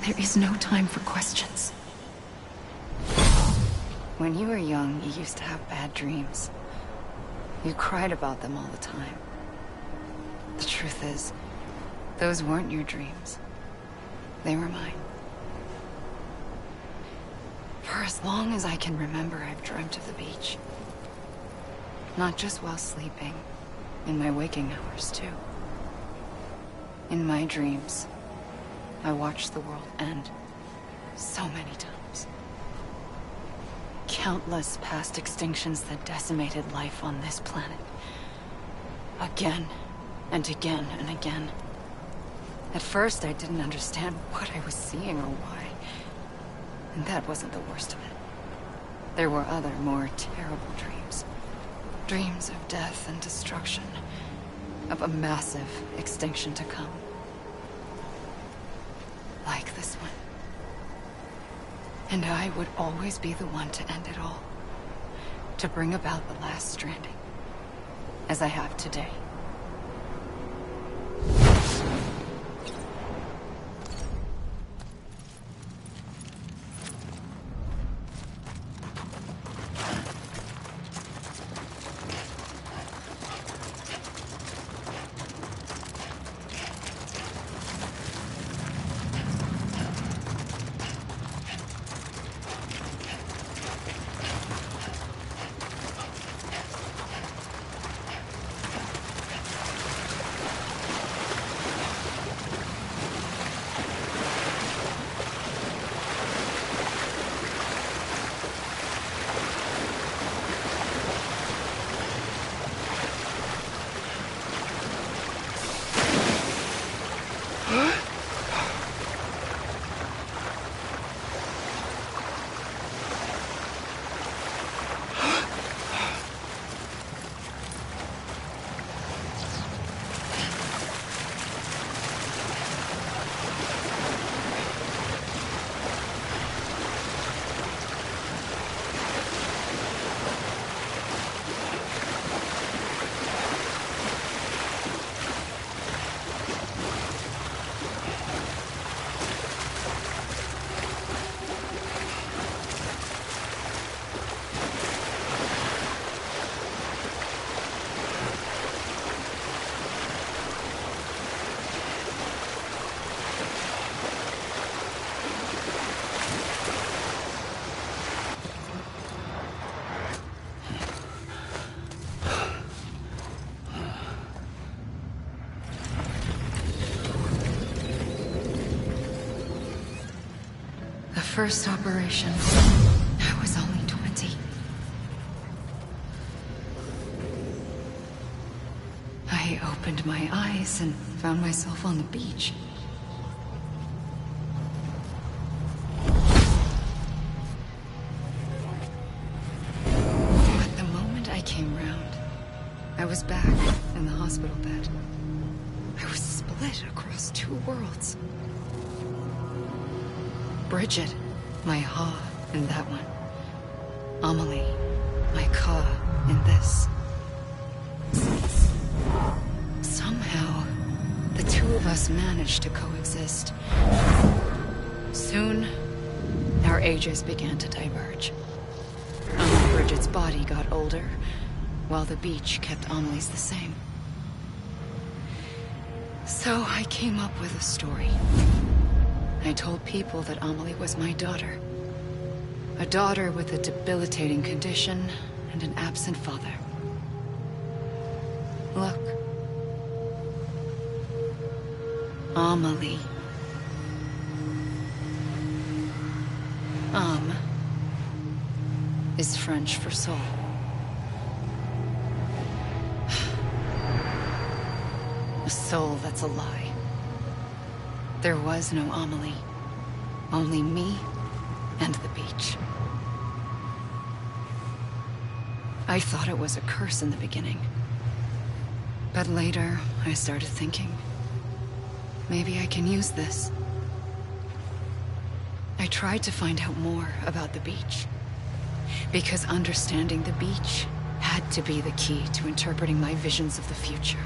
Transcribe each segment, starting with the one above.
There is no time for questions. When you were young, you used to have bad dreams. You cried about them all the time. The truth is, those weren't your dreams. They were mine. For as long as I can remember, I've dreamt of the beach. Not just while sleeping, in my waking hours too. In my dreams, I watched the world end so many times. Countless past extinctions that decimated life on this planet. Again, and again, and again. At first, I didn't understand what I was seeing or why. And that wasn't the worst of it. There were other, more terrible dreams. Dreams of death and destruction. Of a massive extinction to come. Like this one. And I would always be the one to end it all. To bring about the last stranding. As I have today. First operation, I was only 20. I opened my eyes and found myself on the beach. But the moment I came round, I was back in the hospital bed. I was split across two worlds. Bridget, my Ha in that one. Amelie, my Ka in this. Somehow, the two of us managed to coexist. Soon, our ages began to diverge. Bridget's body got older, while the beach kept Amelie's the same. So I came up with a story. I told people that Amelie was my daughter. A daughter with a debilitating condition and an absent father. Look. Amelie. Âme is French for soul. A soul that's a lie. There was no Amelie. Only me and the beach. I thought it was a curse in the beginning. But later, I started thinking, maybe I can use this. I tried to find out more about the beach. Because understanding the beach had to be the key to interpreting my visions of the future.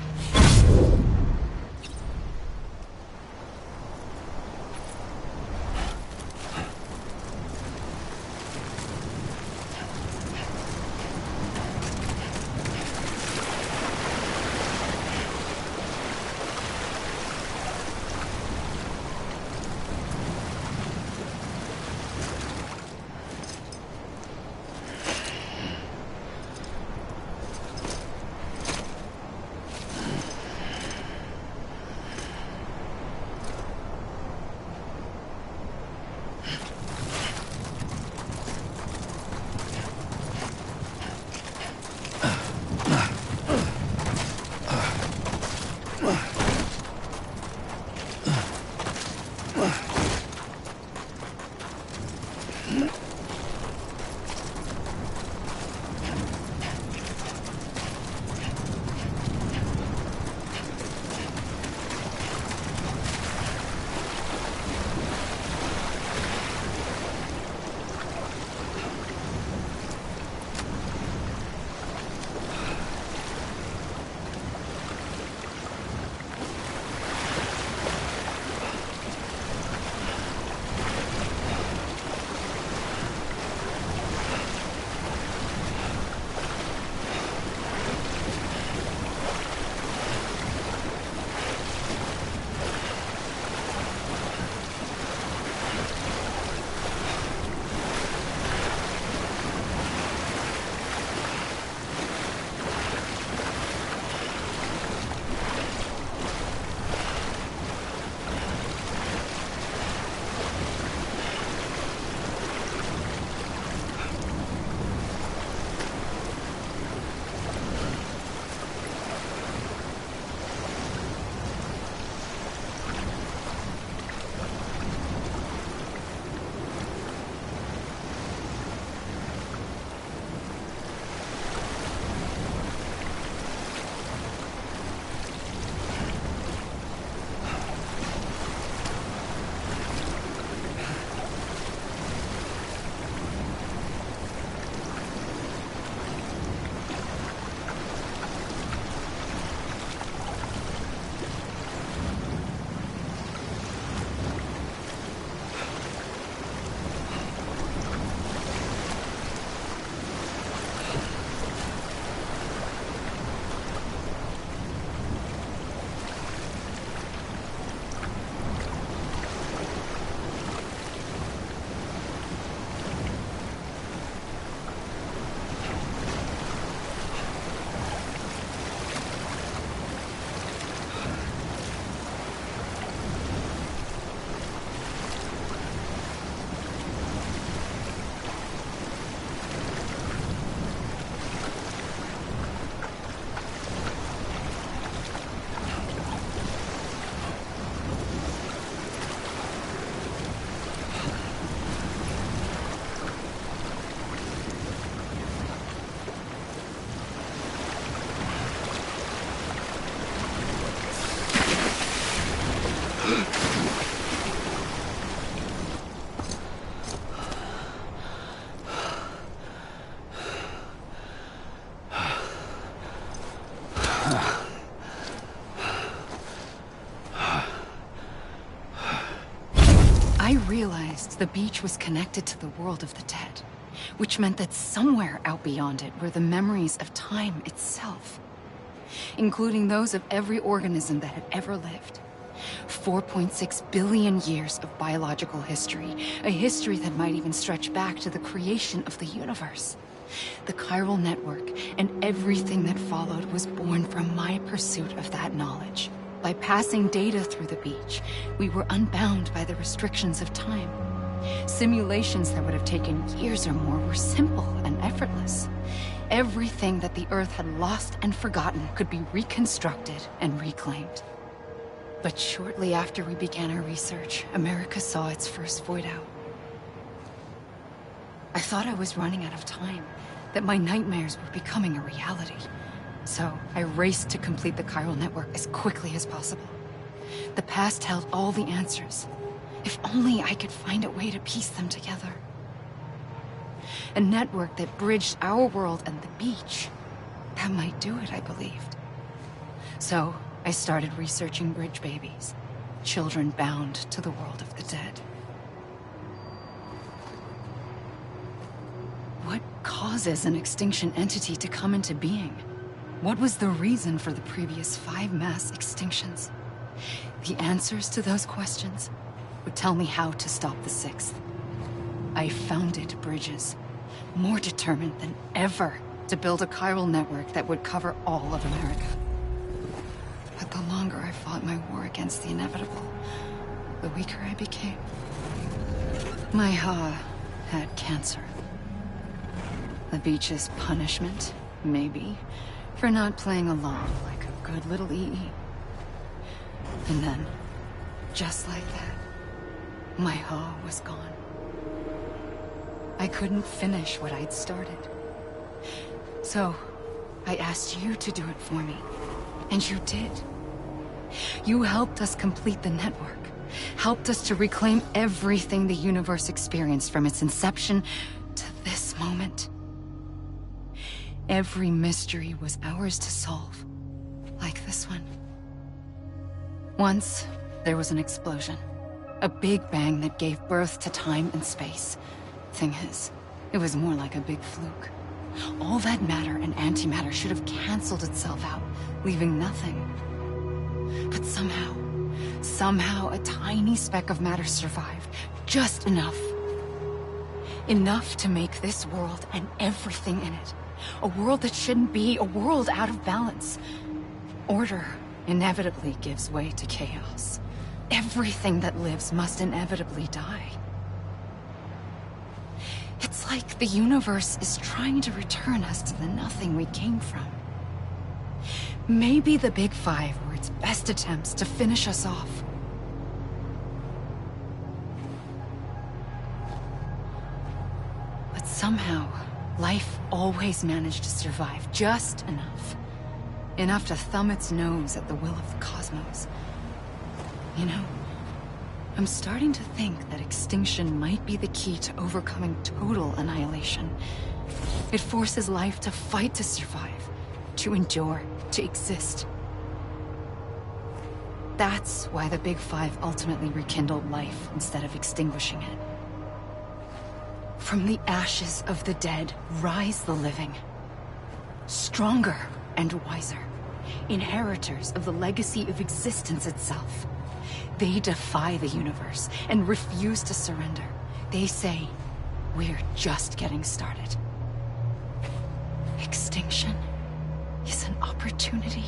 I realized the beach was connected to the world of the dead, which meant that somewhere out beyond it were the memories of time itself, including those of every organism that had ever lived. 4.6 billion years of biological history, a history that might even stretch back to the creation of the universe. The chiral network and everything that followed was born from my pursuit of that knowledge. By passing data through the beach, we were unbound by the restrictions of time. Simulations that would have taken years or more were simple and effortless. Everything that the Earth had lost and forgotten could be reconstructed and reclaimed. But shortly after we began our research, America saw its first void out. I thought I was running out of time, that my nightmares were becoming a reality. So I raced to complete the chiral network as quickly as possible. The past held all the answers. If only I could find a way to piece them together. A network that bridged our world and the beach. That might do it, I believed. So I started researching bridge babies, children bound to the world of the dead. What causes an extinction entity to come into being? What was the reason for the previous 5 mass extinctions? The answers to those questions would tell me how to stop the 6th. I founded bridges, more determined than ever to build a chiral network that would cover all of America. But the longer I fought my war against the inevitable, the weaker I became. My Ha had cancer. The beach's punishment, maybe, for not playing along like a good little EE. And then, just like that, my Ha was gone. I couldn't finish what I'd started. So, I asked you to do it for me. And you did. You helped us complete the network. Helped us to reclaim everything the universe experienced from its inception to this moment. Every mystery was ours to solve. Like this one. Once, there was an explosion. A big bang that gave birth to time and space. Thing is, it was more like a big fluke. All that matter and antimatter should have canceled itself out, leaving nothing. But somehow a tiny speck of matter survived. Just enough. Enough to make this world and everything in it. A world that shouldn't be, a world out of balance. Order inevitably gives way to chaos. Everything that lives must inevitably die. It's like the universe is trying to return us to the nothing we came from. Maybe the Big Five were its best attempts to finish us off. But somehow, life always managed to survive just enough. Enough to thumb its nose at the will of the cosmos. You know, I'm starting to think that extinction might be the key to overcoming total annihilation. It forces life to fight to survive, to endure, to exist. That's why the Big Five ultimately rekindled life instead of extinguishing it. From the ashes of the dead rise the living. Stronger and wiser. Inheritors of the legacy of existence itself. They defy the universe and refuse to surrender. They say, we're just getting started. Extinction is an opportunity.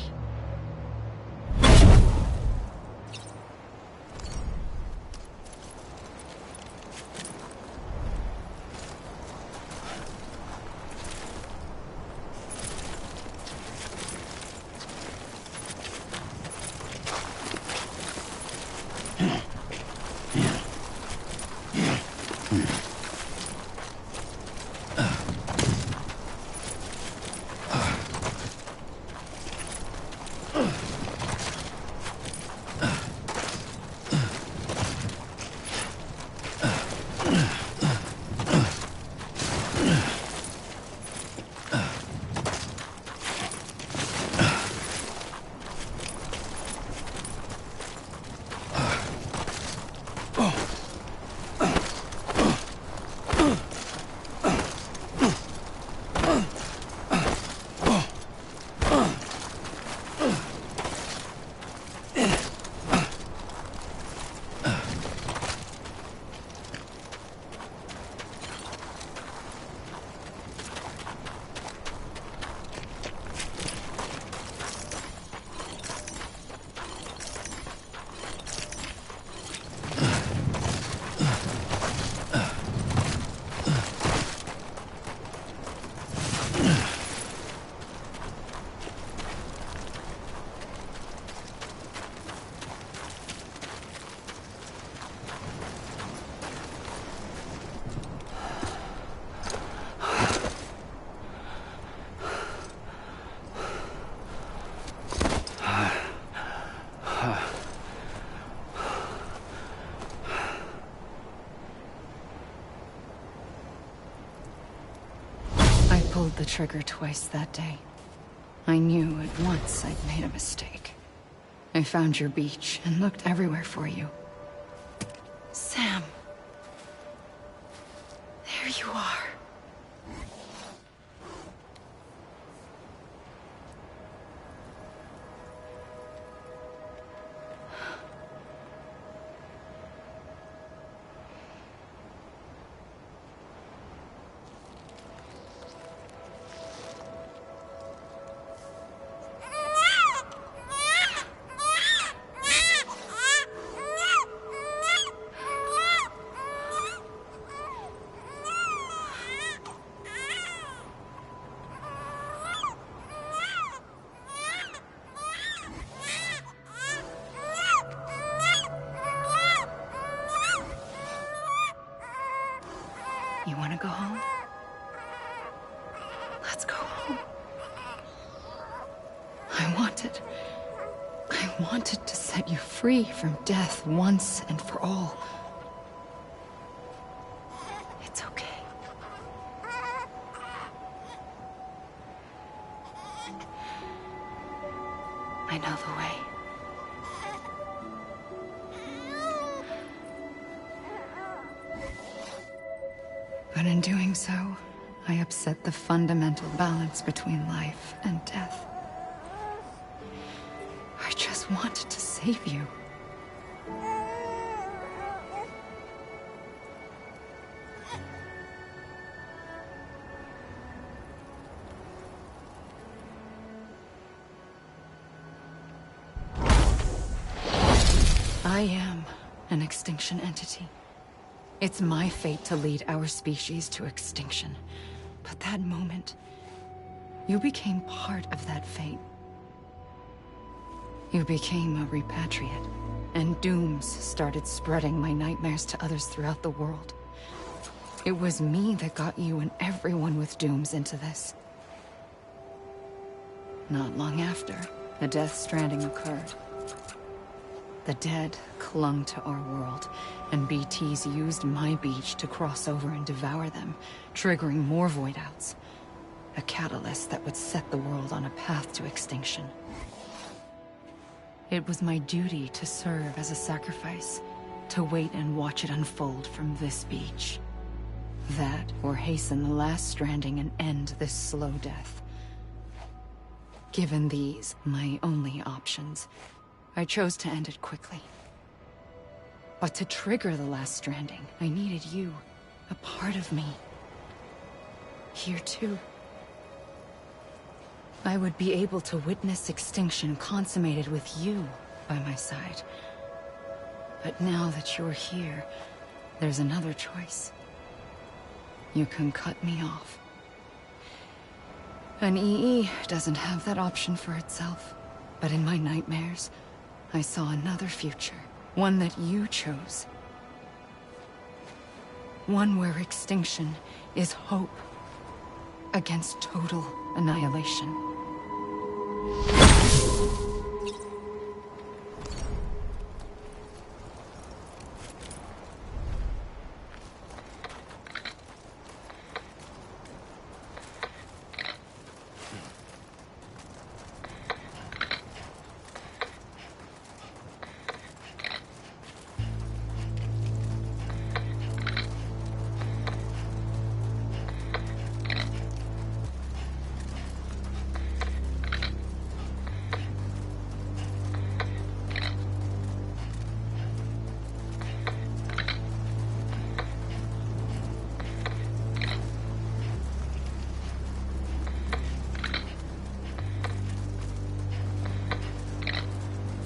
Pulled the trigger twice that day. I knew at once I'd made a mistake. I found your beach and looked everywhere for you. Sam. There you are. You want to go home? Let's go home. I wanted to set you free from death once and for all. It's okay. I know the way. But in doing so, I upset the fundamental balance between life and death. I just wanted to save you. I am an extinction entity. It's my fate to lead our species to extinction. But that moment, you became part of that fate. You became a repatriate, and dooms started spreading my nightmares to others throughout the world. It was me that got you and everyone with dooms into this. Not long after, a Death Stranding occurred. The dead clung to our world, and BTs used my beach to cross over and devour them, triggering more void outs. A catalyst that would set the world on a path to extinction. It was my duty to serve as a sacrifice, to wait and watch it unfold from this beach. That, or hasten the last stranding and end this slow death. Given these, my only options, I chose to end it quickly. But to trigger the last stranding, I needed you, a part of me. Here too. I would be able to witness extinction consummated with you by my side. But now that you're here, there's another choice. You can cut me off. An EE doesn't have that option for itself. But in my nightmares, I saw another future. One that you chose. One where extinction is hope against total annihilation.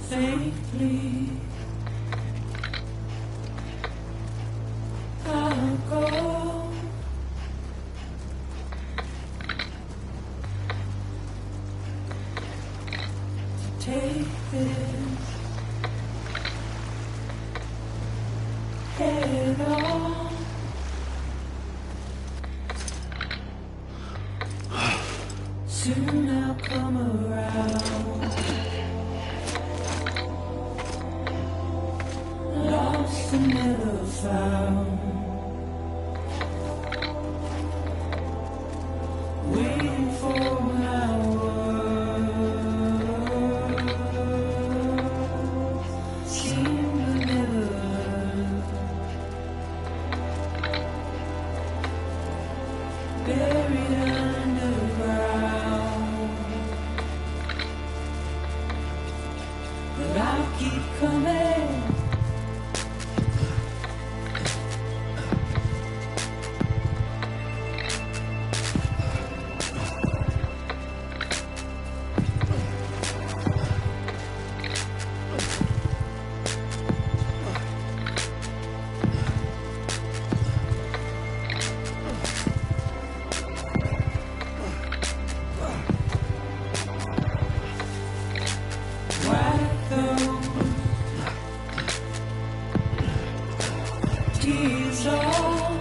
Safely, I'll go. To take this head on. Soon I'll come around. Lost and never found, waiting for my words, seem to never learn, buried underground, but I'll keep coming. Tears all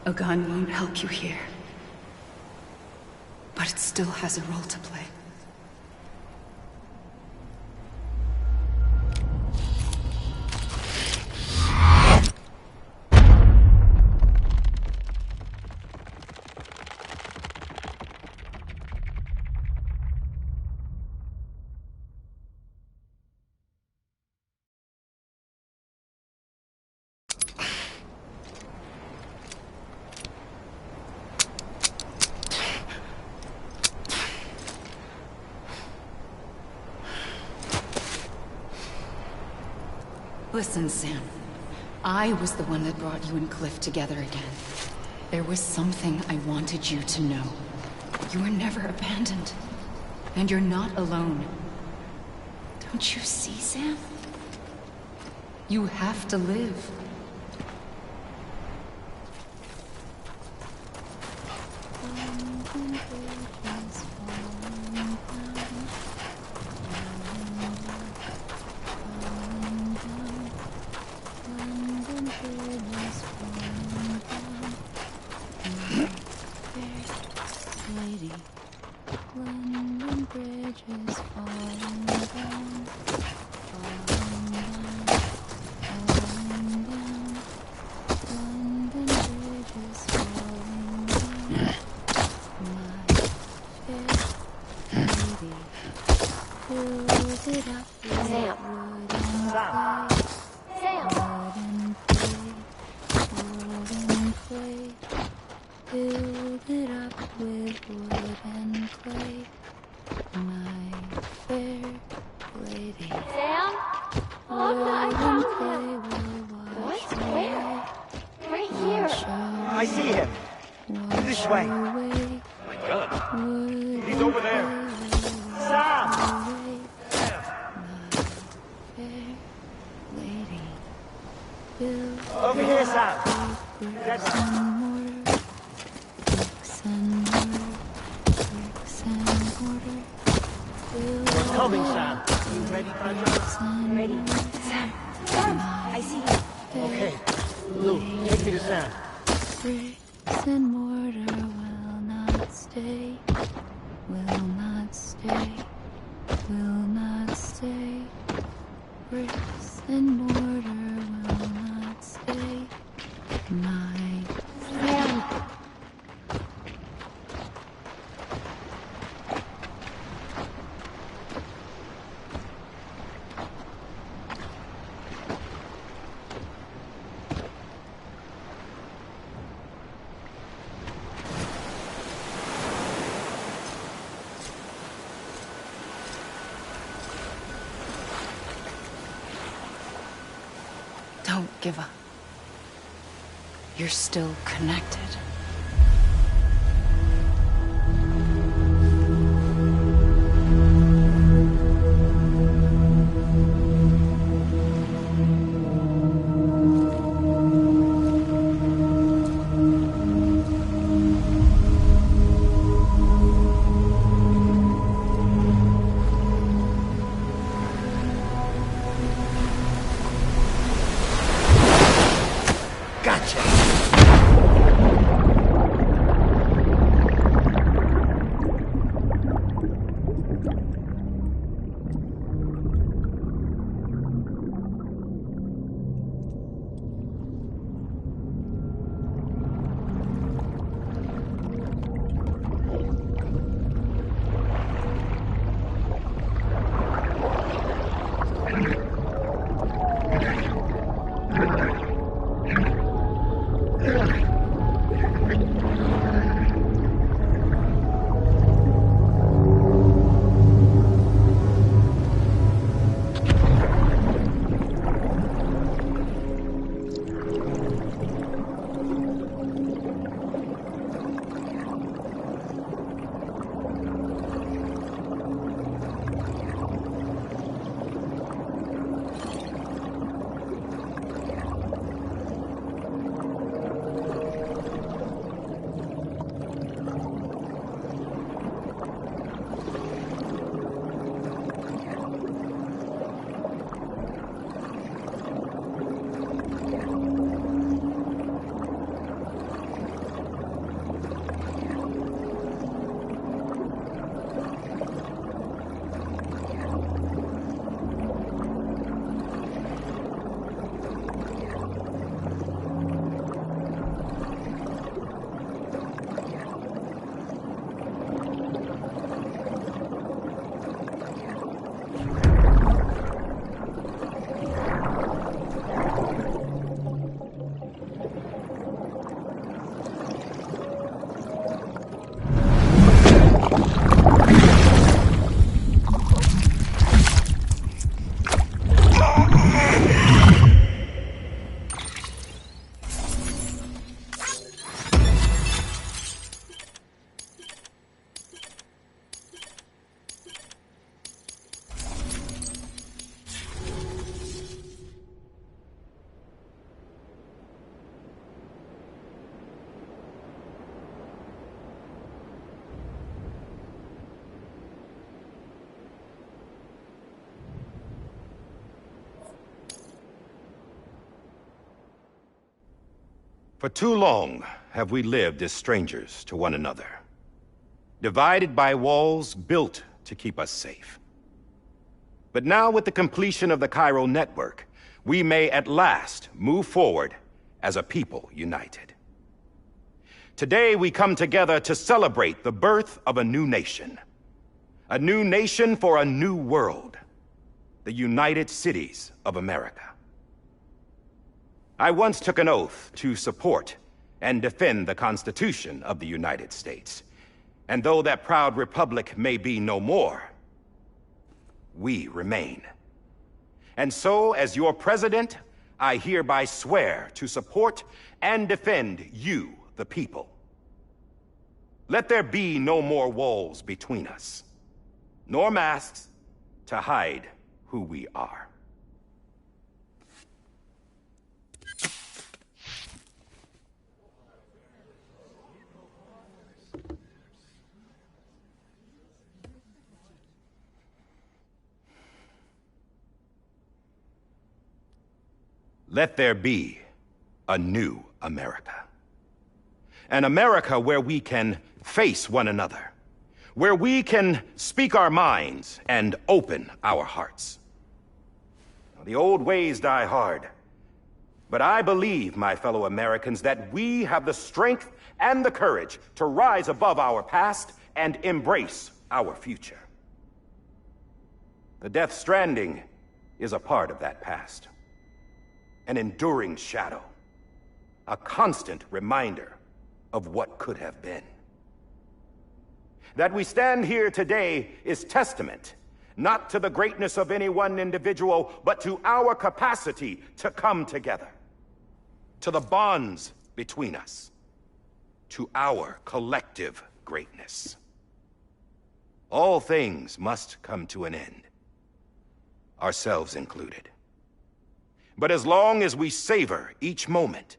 A gun won't help you here. But it still has a role to play. Listen, Sam. I was the one that brought you and Cliff together again. There was something I wanted you to know. You were never abandoned. And you're not alone. Don't you see, Sam? You have to live. I see him. This way. My gun. He's over there. Sam! Over here, Sam. That's It's coming, Sam. You ready, Pancho? Ready. Sam. Sam! I see you. Okay. Lou, take me to Sam. Bricks and mortar will not stay, will not stay, will not stay. Bricks and mortar will not stay, my friend. Don't give up. You're still connected. For too long have we lived as strangers to one another, divided by walls built to keep us safe. But now, with the completion of the Cairo network, we may at last move forward as a people united. Today, we come together to celebrate the birth of a new nation for a new world, the United Cities of America. I once took an oath to support and defend the Constitution of the United States. And though that proud republic may be no more, we remain. And so, as your president, I hereby swear to support and defend you, the people. Let there be no more walls between us, nor masks to hide who we are. Let there be a new America. An America where we can face one another, where we can speak our minds and open our hearts. The old ways die hard, but I believe, my fellow Americans, that we have the strength and the courage to rise above our past and embrace our future. The Death Stranding is a part of that past. An enduring shadow, a constant reminder of what could have been. That we stand here today is testament, not to the greatness of any one individual, but to our capacity to come together, to the bonds between us, to our collective greatness. All things must come to an end, ourselves included. But as long as we savor each moment,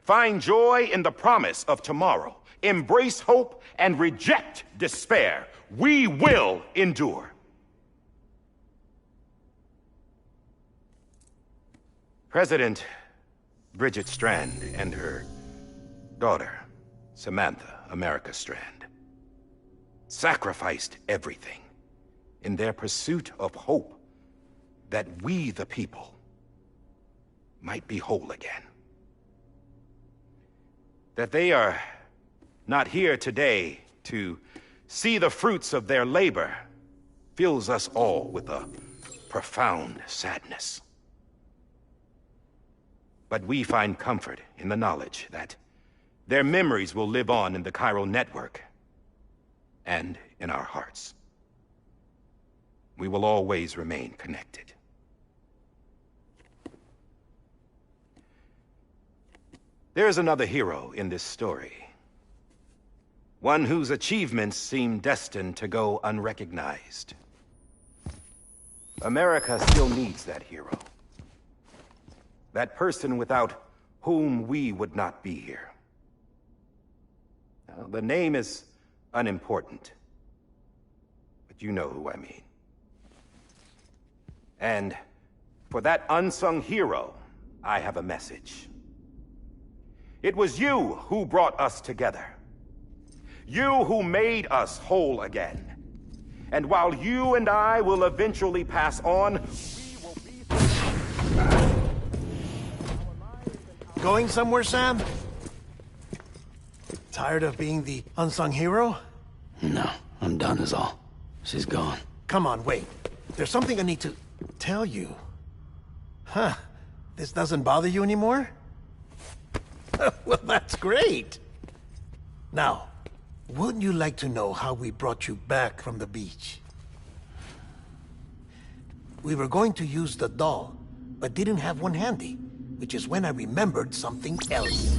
find joy in the promise of tomorrow, embrace hope, and reject despair, we will endure. President Bridget Strand and her daughter, Samantha America Strand, sacrificed everything in their pursuit of hope that we, the people, might be whole again. That they are not here today to see the fruits of their labor fills us all with a profound sadness. But we find comfort in the knowledge that their memories will live on in the chiral network and in our hearts. We will always remain connected. There's another hero in this story. One whose achievements seem destined to go unrecognized. America still needs that hero. That person without whom we would not be here. Now, the name is unimportant, but you know who I mean. And for that unsung hero, I have a message. It was you who brought us together. You who made us whole again. And while you and I will eventually pass on, we will be... Going somewhere, Sam? Tired of being the unsung hero? No, I'm done is all. She's gone. Come on, wait. There's something I need to tell you. Huh. This doesn't bother you anymore? Well, that's great. Now, wouldn't you like to know how we brought you back from the beach? We were going to use the doll, but didn't have one handy, which is when I remembered something else.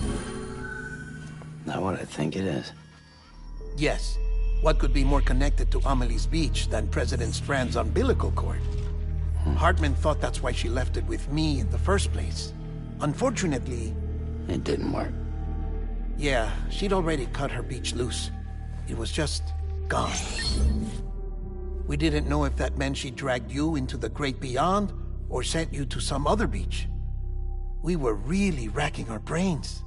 Not what I think it is. Yes. What could be more connected to Amelie's beach than President Strand's umbilical cord? Hartman thought that's why she left it with me in the first place. Unfortunately... It didn't work. Yeah, she'd already cut her beach loose. It was just gone. We didn't know if that meant she dragged you into the great beyond, or sent you to some other beach. We were really racking our brains.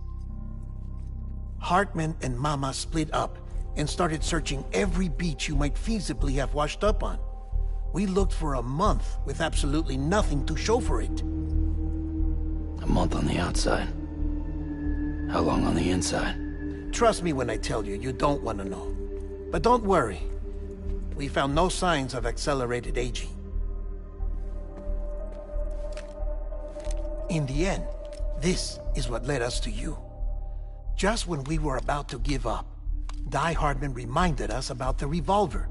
Hartman and Mama split up and started searching every beach you might feasibly have washed up on. We looked for a month with absolutely nothing to show for it. A month on the outside. How long on the inside? Trust me when I tell you, you don't want to know. But don't worry. We found no signs of accelerated aging. In the end, this is what led us to you. Just when we were about to give up, Die Hardman reminded us about the revolver.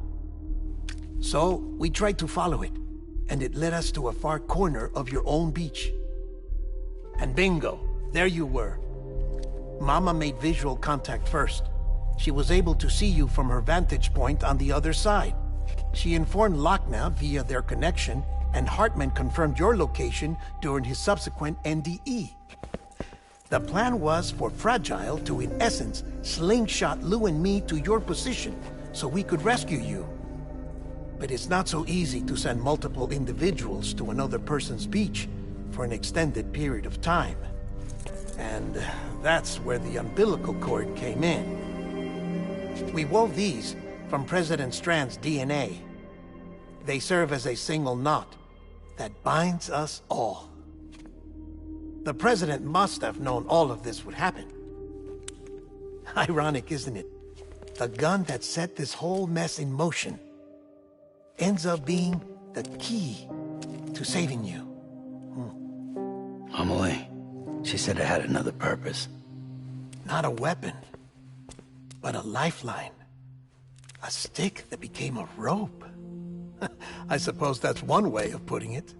So, we tried to follow it, and it led us to a far corner of your own beach. And bingo, there you were. Mama made visual contact first. She was able to see you from her vantage point on the other side. She informed Lochna via their connection, and Hartman confirmed your location during his subsequent NDE. The plan was for Fragile to, in essence, slingshot Lou and me to your position so we could rescue you. But it's not so easy to send multiple individuals to another person's beach for an extended period of time. And that's where the umbilical cord came in. We wove these from President Strand's DNA. They serve as a single knot that binds us all. The President must have known all of this would happen. Ironic, isn't it? The gun that set this whole mess in motion ends up being the key to saving you. Amelie, she said it had another purpose. Not a weapon, but a lifeline. A stick that became a rope. I suppose that's one way of putting it.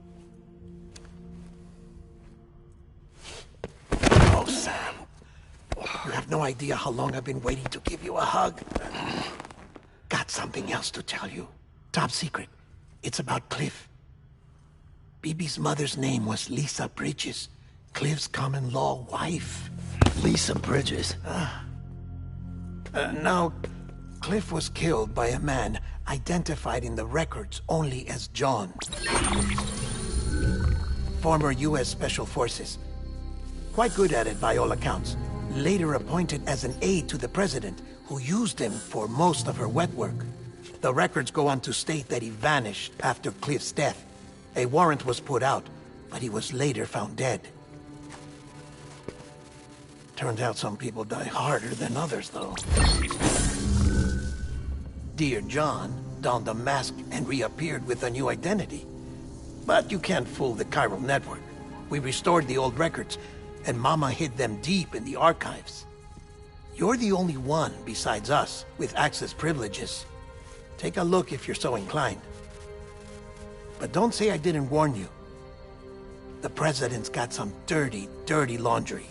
Oh, Sam. You have no idea how long I've been waiting to give you a hug. Got something else to tell you. Top secret. It's about Cliff. BB's mother's name was Lisa Bridges, Cliff's common-law wife. Lisa Bridges? Now, Cliff was killed by a man identified in the records only as John. Former U.S. Special Forces. Quite good at it by all accounts. Later appointed as an aide to the president, who used him for most of her wet work. The records go on to state that he vanished after Cliff's death. A warrant was put out, but he was later found dead. Turns out some people die harder than others, though. Dear John donned a mask and reappeared with a new identity. But you can't fool the chiral network. We restored the old records, and Mama hid them deep in the archives. You're the only one, besides us, with access privileges. Take a look if you're so inclined. But don't say I didn't warn you. The President's got some dirty, dirty laundry.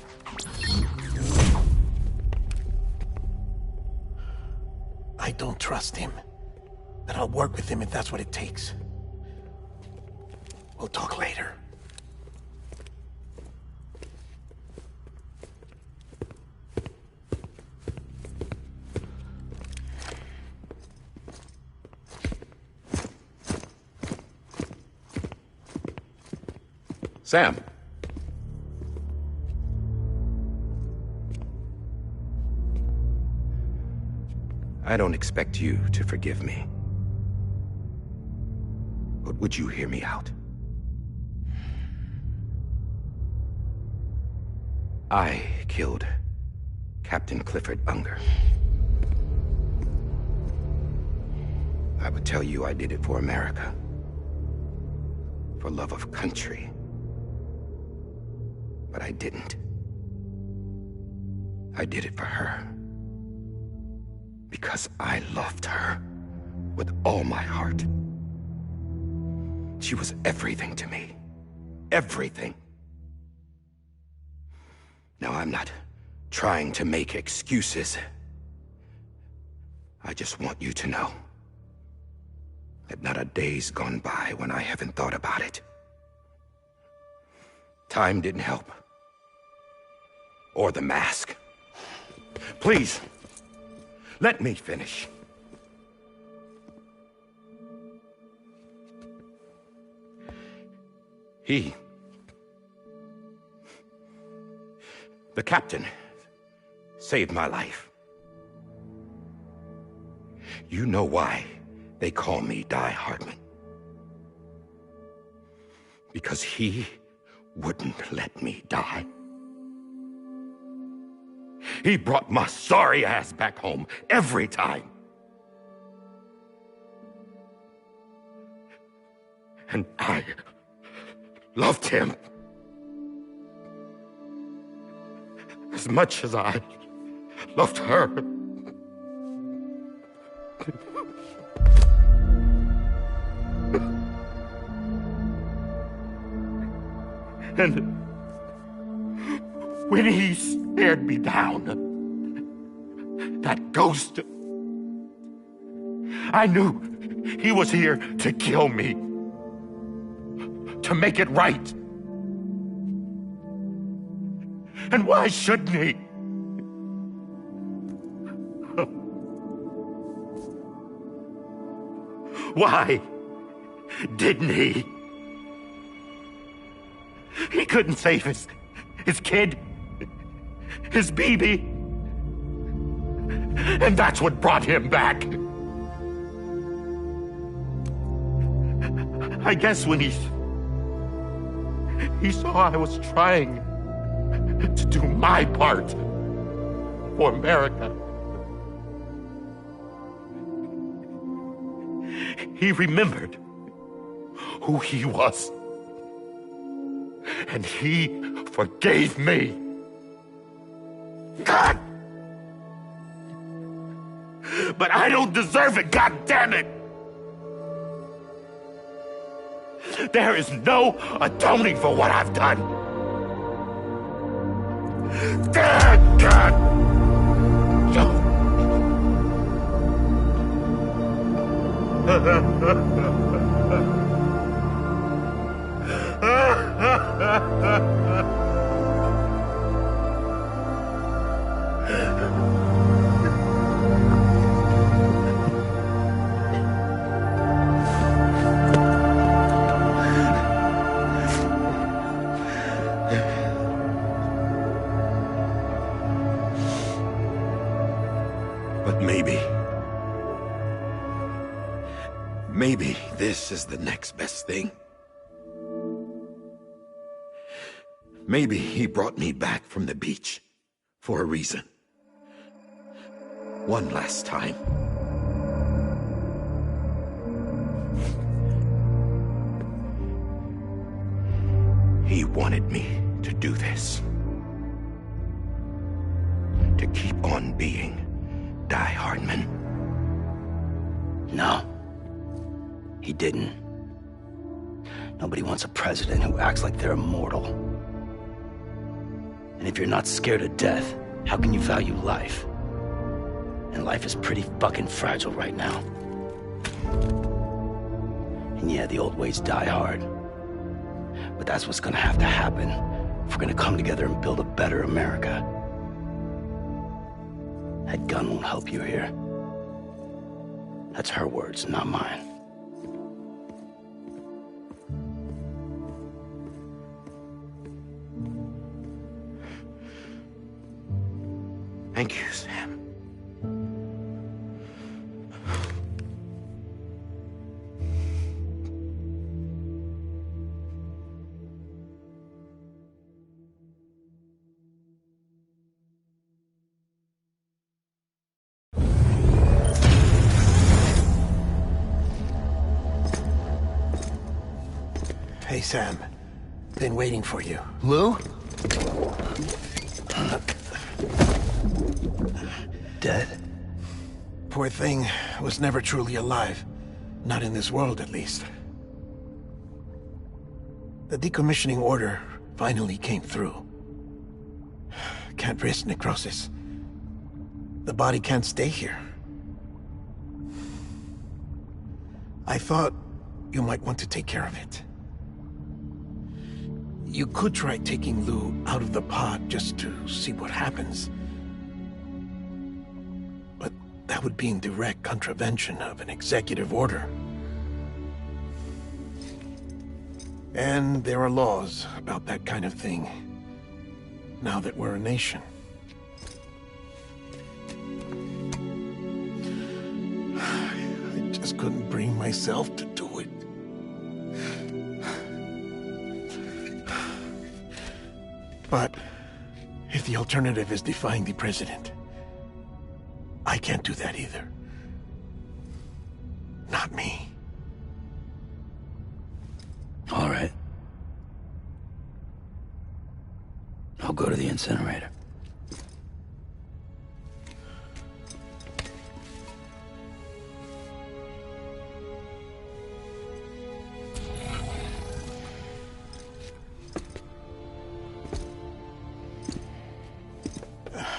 I don't trust him, but I'll work with him if that's what it takes. We'll talk later. Sam. I don't expect you to forgive me. But would you hear me out? I killed Captain Clifford Unger. I would tell you I did it for America. For love of country. But I didn't. I did it for her. Because I loved her with all my heart. She was everything to me. Everything. Now, I'm not trying to make excuses. I just want you to know that not a day's gone by when I haven't thought about it. Time didn't help. Or the mask. Please, let me finish. The captain, saved my life. You know why they call me Die Hartman. Because he wouldn't let me die. He brought my sorry ass back home every time. And I loved him as much as I loved her. And when he stared me down, that ghost, I knew he was here to kill me, to make it right. And why shouldn't he? Why didn't he? He couldn't save his kid, his baby. And that's what brought him back. I guess when he saw I was trying to do my part for America, he remembered who he was. And he forgave me. God! But I don't deserve it, God damn it! There is no atoning for what I've done. God! But maybe this is the next best thing. Maybe he brought me back from the beach for a reason. One last time. He wanted me to do this. To keep on being Die Hardman. No. He didn't. Nobody wants a president who acts like they're immortal. And if you're not scared of death, how can you value life? And life is pretty fucking fragile right now. And yeah, the old ways die hard. But that's what's gonna have to happen if we're gonna come together and build a better America. That gun won't help you here. That's her words, not mine. Thank you, Sam. Hey, Sam. Been waiting for you. Lou? Dead? Poor thing was never truly alive. Not in this world, at least. The decommissioning order finally came through. Can't risk necrosis. The body can't stay here. I thought you might want to take care of it. You could try taking Lou out of the pod just to see what happens. But that would be in direct contravention of an executive order. And there are laws about that kind of thing, now that we're a nation. I just couldn't bring myself to do it. But if the alternative is defying the president, I can't do that either. Not me. All right. I'll go to the incinerator.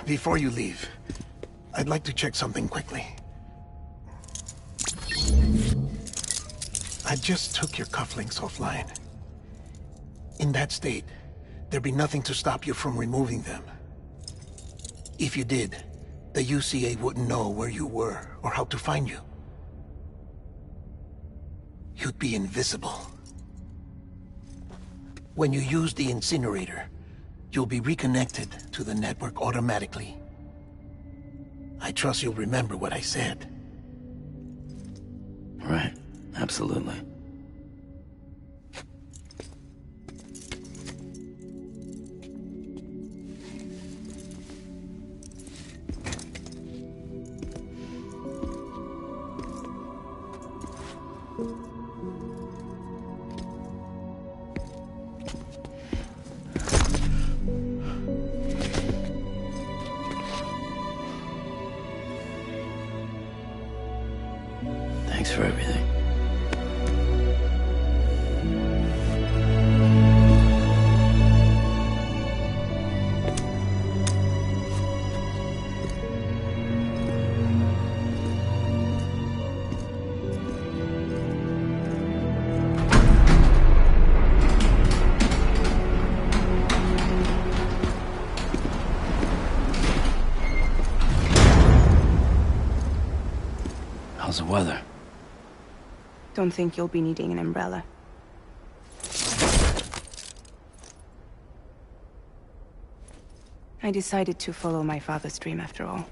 Before you leave, I'd like to check something quickly. I just took your cufflinks offline. In that state, there'd be nothing to stop you from removing them. If you did, the UCA wouldn't know where you were or how to find you. You'd be invisible. When you use the incinerator, you'll be reconnected to the network automatically. I trust you'll remember what I said. Right. Absolutely. Thanks for everything. How's the weather? Don't think you'll be needing an umbrella. I decided to follow my father's dream after all.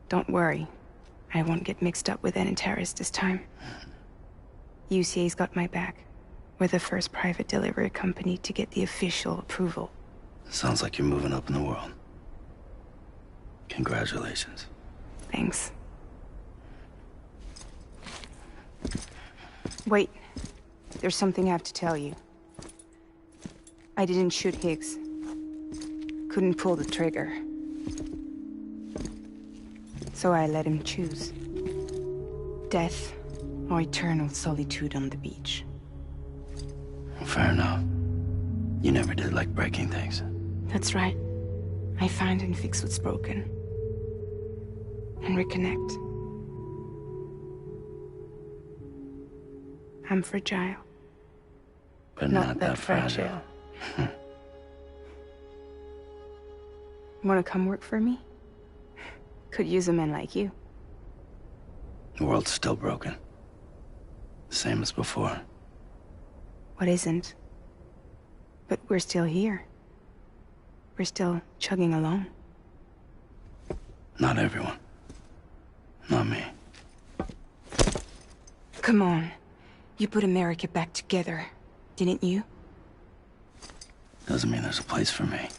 Don't worry, I won't get mixed up with any terrorists this time. UCA's got my back. We're the first private delivery company to get the official approval. Sounds like you're moving up in the world. Congratulations. Thanks. Wait. There's something I have to tell you. I didn't shoot Higgs. Couldn't pull the trigger. So I let him choose. Death or eternal solitude on the beach. Fair enough. You never did like breaking things. That's right. I find and fix what's broken. And reconnect. I'm fragile. But not that fragile. Wanna come work for me? Could use a man like you. The world's still broken. Same as before. What isn't? But we're still here. We're still chugging along. Not everyone. Not me. Come on. You put America back together, didn't you? Doesn't mean there's a place for me.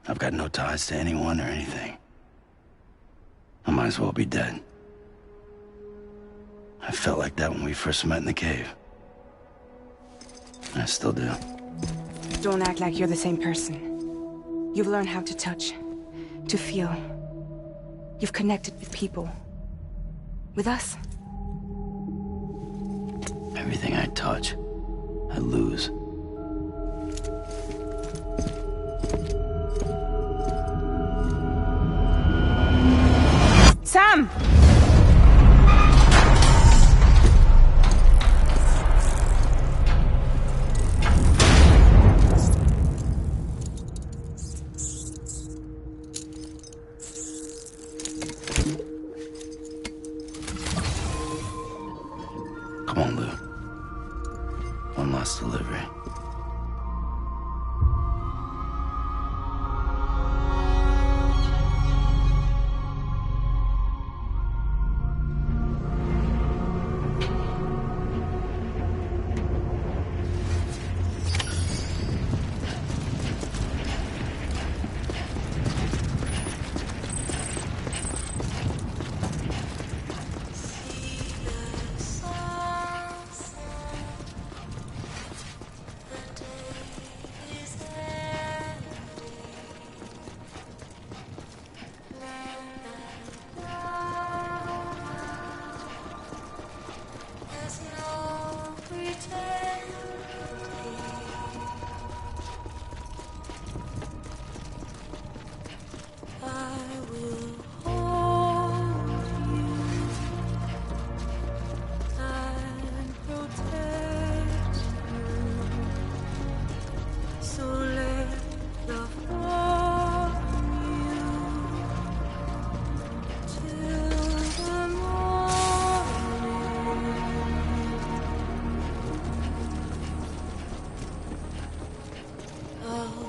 I've got no ties to anyone or anything. I might as well be dead. I felt like that when we first met in the cave. I still do. Don't act like you're the same person. You've learned how to touch, to feel. You've connected with people. With us. Everything I touch, I lose. Sam! Come on, Lou. One last delivery.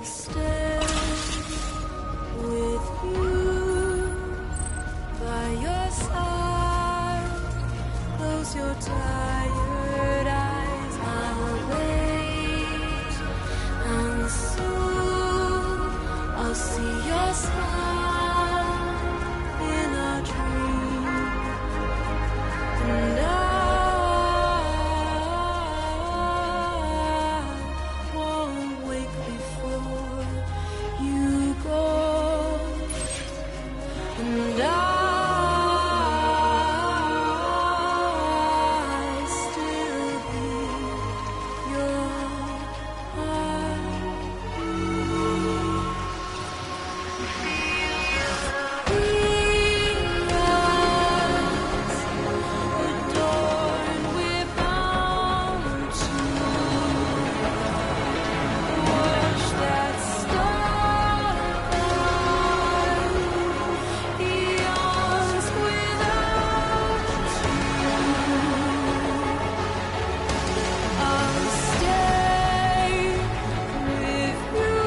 stay with you by your side. Close your tired eyes. I'll wait, and soon I'll see your smile in a dream, and I won't wake before you go, and I still be your adorned with bounty. Watch that star eons without you. I'll stay with you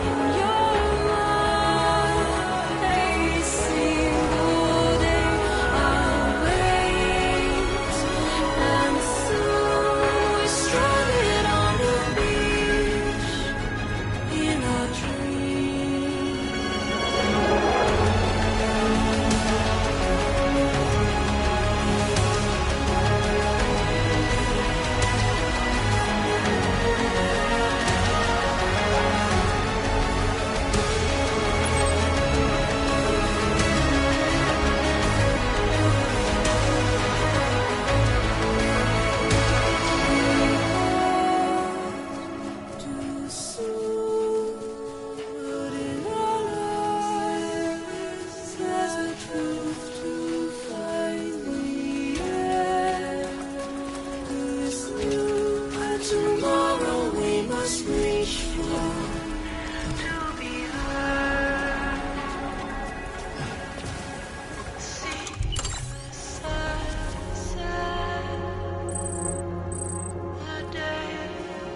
in your life a single day. I'll wait, and soon we're stranded on the beach in a dream. Too soon, but in our lives there's a truth to find the end. This new and tomorrow we must reach for to be heard. See the sunset. The day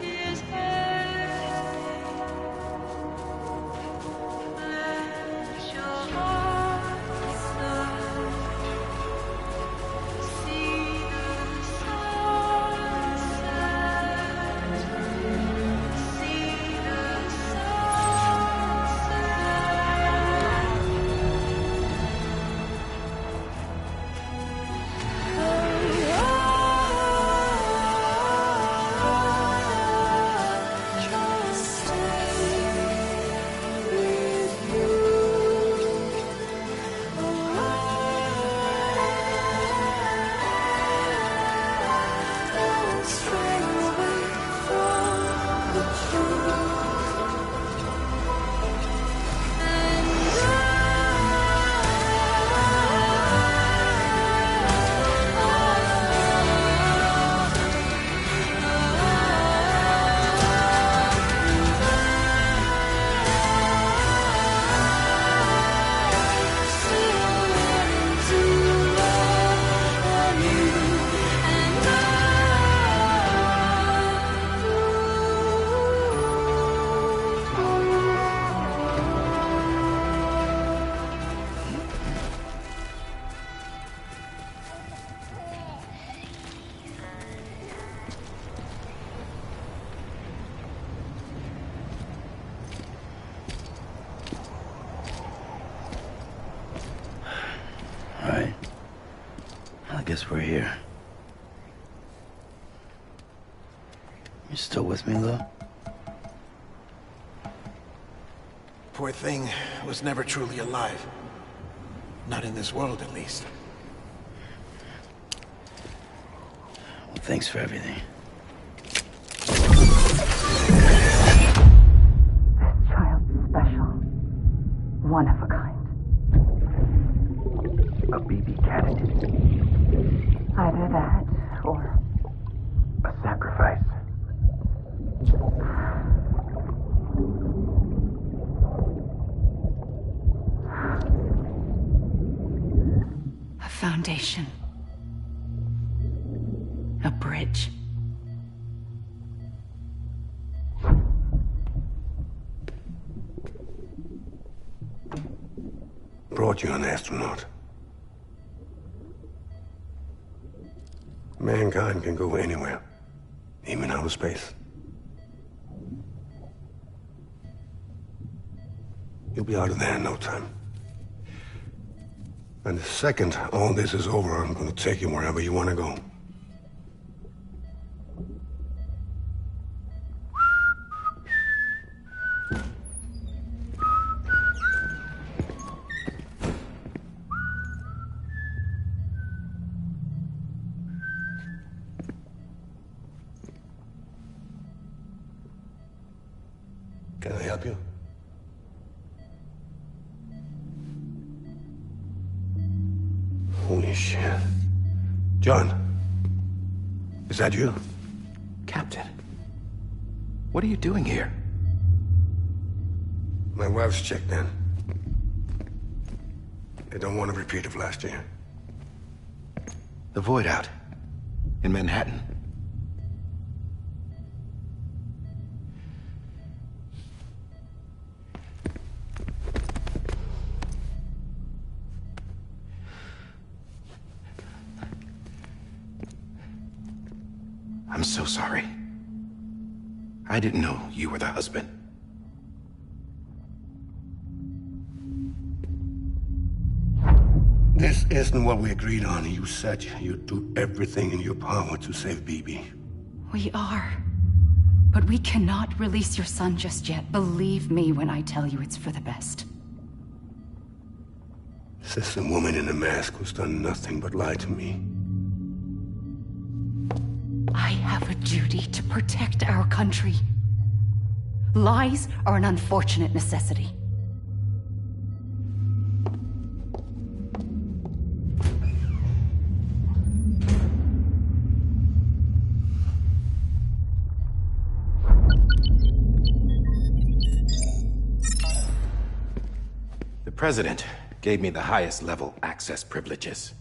is ending. Let your heart decide. See the sunset. See the sunset. Just stay with you. Don't stray away from the truth, and still learning to love you, and All right. I guess we're here. You still with me, Lou? Poor thing was never truly alive. Not in this world, at least. Well, thanks for everything. Child's special. One of a kind. A BB candidate. Either that, or A sacrifice. a foundation. A bridge. brought you an astronaut. Mankind can go anywhere, even outer space. You'll be out of there in no time. And the second all this is over, I'm gonna take you wherever you wanna go. Can I help you? Holy shit. John, is that you? Captain, what are you doing here? My wife's checked in. They don't want a repeat of last year. The void out in Manhattan. I'm so sorry. I didn't know you were the husband. This isn't what we agreed on. You said you'd do everything in your power to save BB. We are. But we cannot release your son just yet. Believe me when I tell you it's for the best. This is a woman in a mask who's done nothing but lie to me. I have a duty to protect our country. Lies are an unfortunate necessity. The President gave me the highest level access privileges.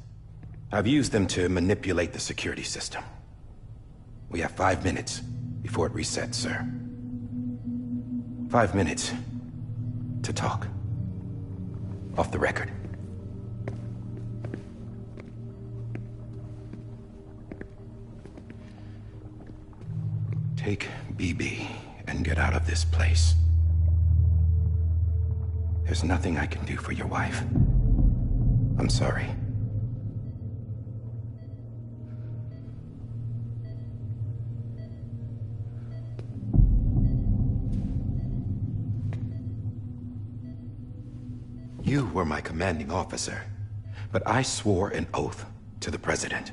I've used them to manipulate the security system. We have 5 minutes before it resets, sir. 5 minutes to talk. Off the record. Take BB and get out of this place. There's nothing I can do for your wife. I'm sorry. You were my commanding officer, but I swore an oath to the President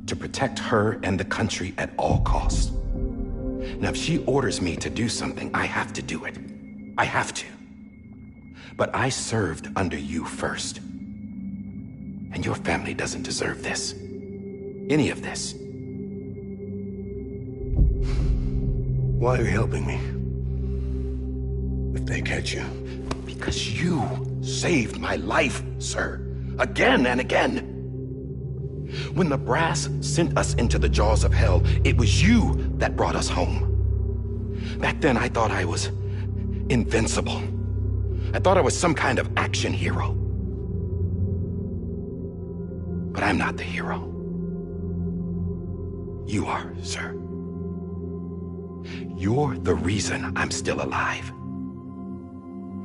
to protect her and the country at all costs. Now, if she orders me to do something, I have to do it. I have to. But I served under you first. And your family doesn't deserve this. Any of this. Why are you helping me? If they catch you. Because you saved my life, sir. Again and again. When the brass sent us into the jaws of hell, it was you that brought us home. Back then, I thought I was invincible. I thought I was some kind of action hero. But I'm not the hero. You are, sir. You're the reason I'm still alive.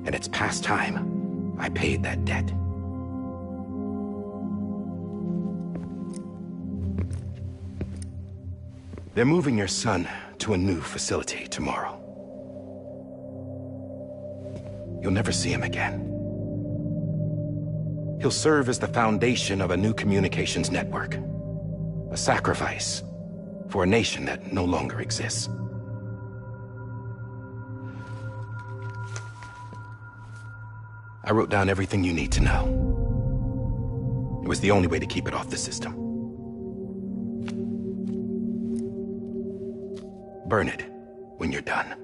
And it's past time I paid that debt. They're moving your son to a new facility tomorrow. You'll never see him again. He'll serve as the foundation of a new communications network. A sacrifice for a nation that no longer exists. I wrote down everything you need to know. It was the only way to keep it off the system. Burn it when you're done.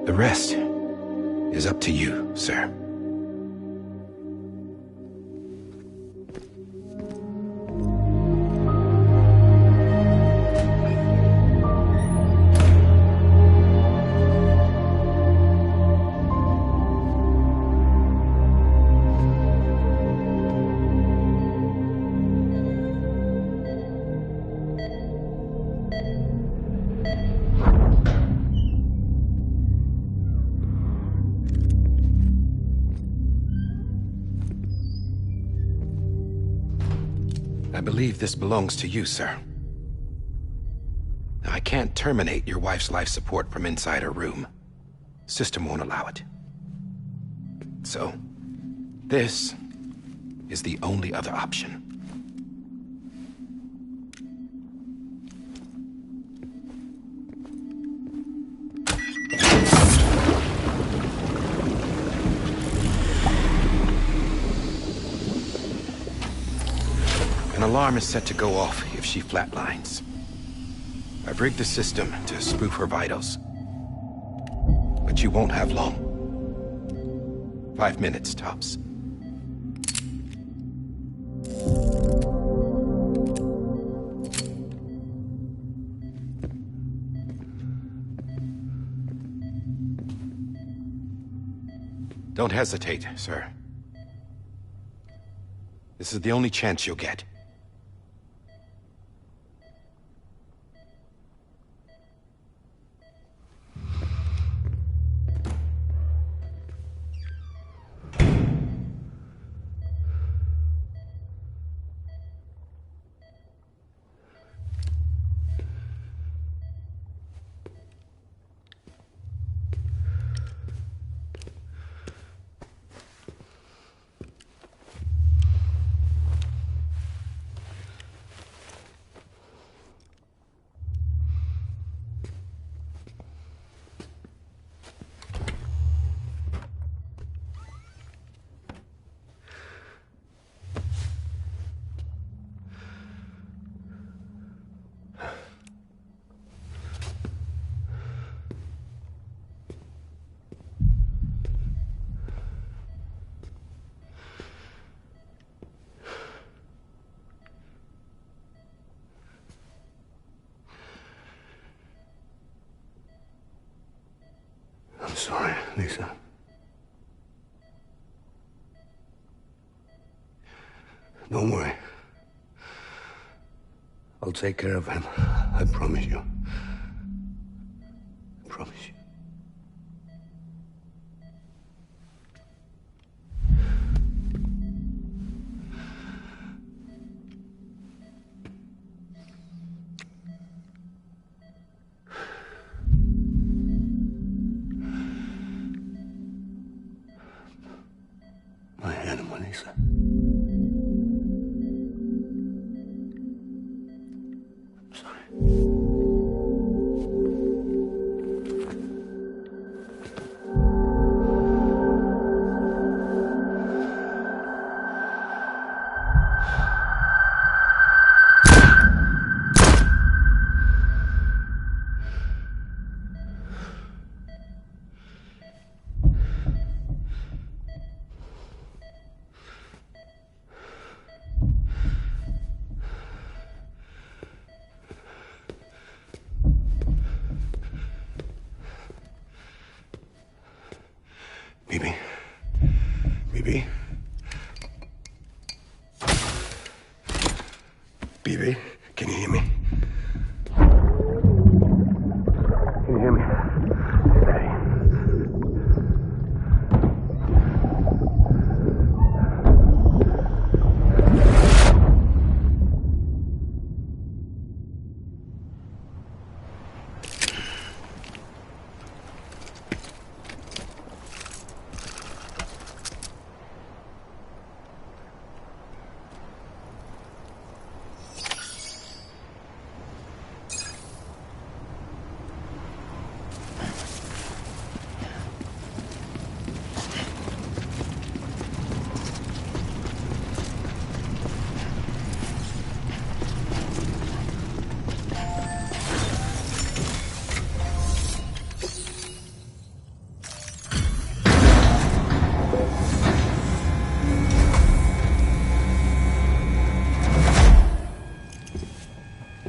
The rest is up to you, sir. I believe this belongs to you, sir. I can't terminate your wife's life support from inside her room. System won't allow it. So, this is the only other option. An alarm is set to go off if she flatlines. I've rigged the system to spoof her vitals. But you won't have long. 5 minutes, tops. Don't hesitate, sir. This is the only chance you'll get. I'm sorry, Lisa. Don't worry. I'll take care of him. I promise you. I promise you. My animal, Lisa. I'm sorry. Bibi. Bibi. Bibi, can you hear me? Can you hear me? Steady.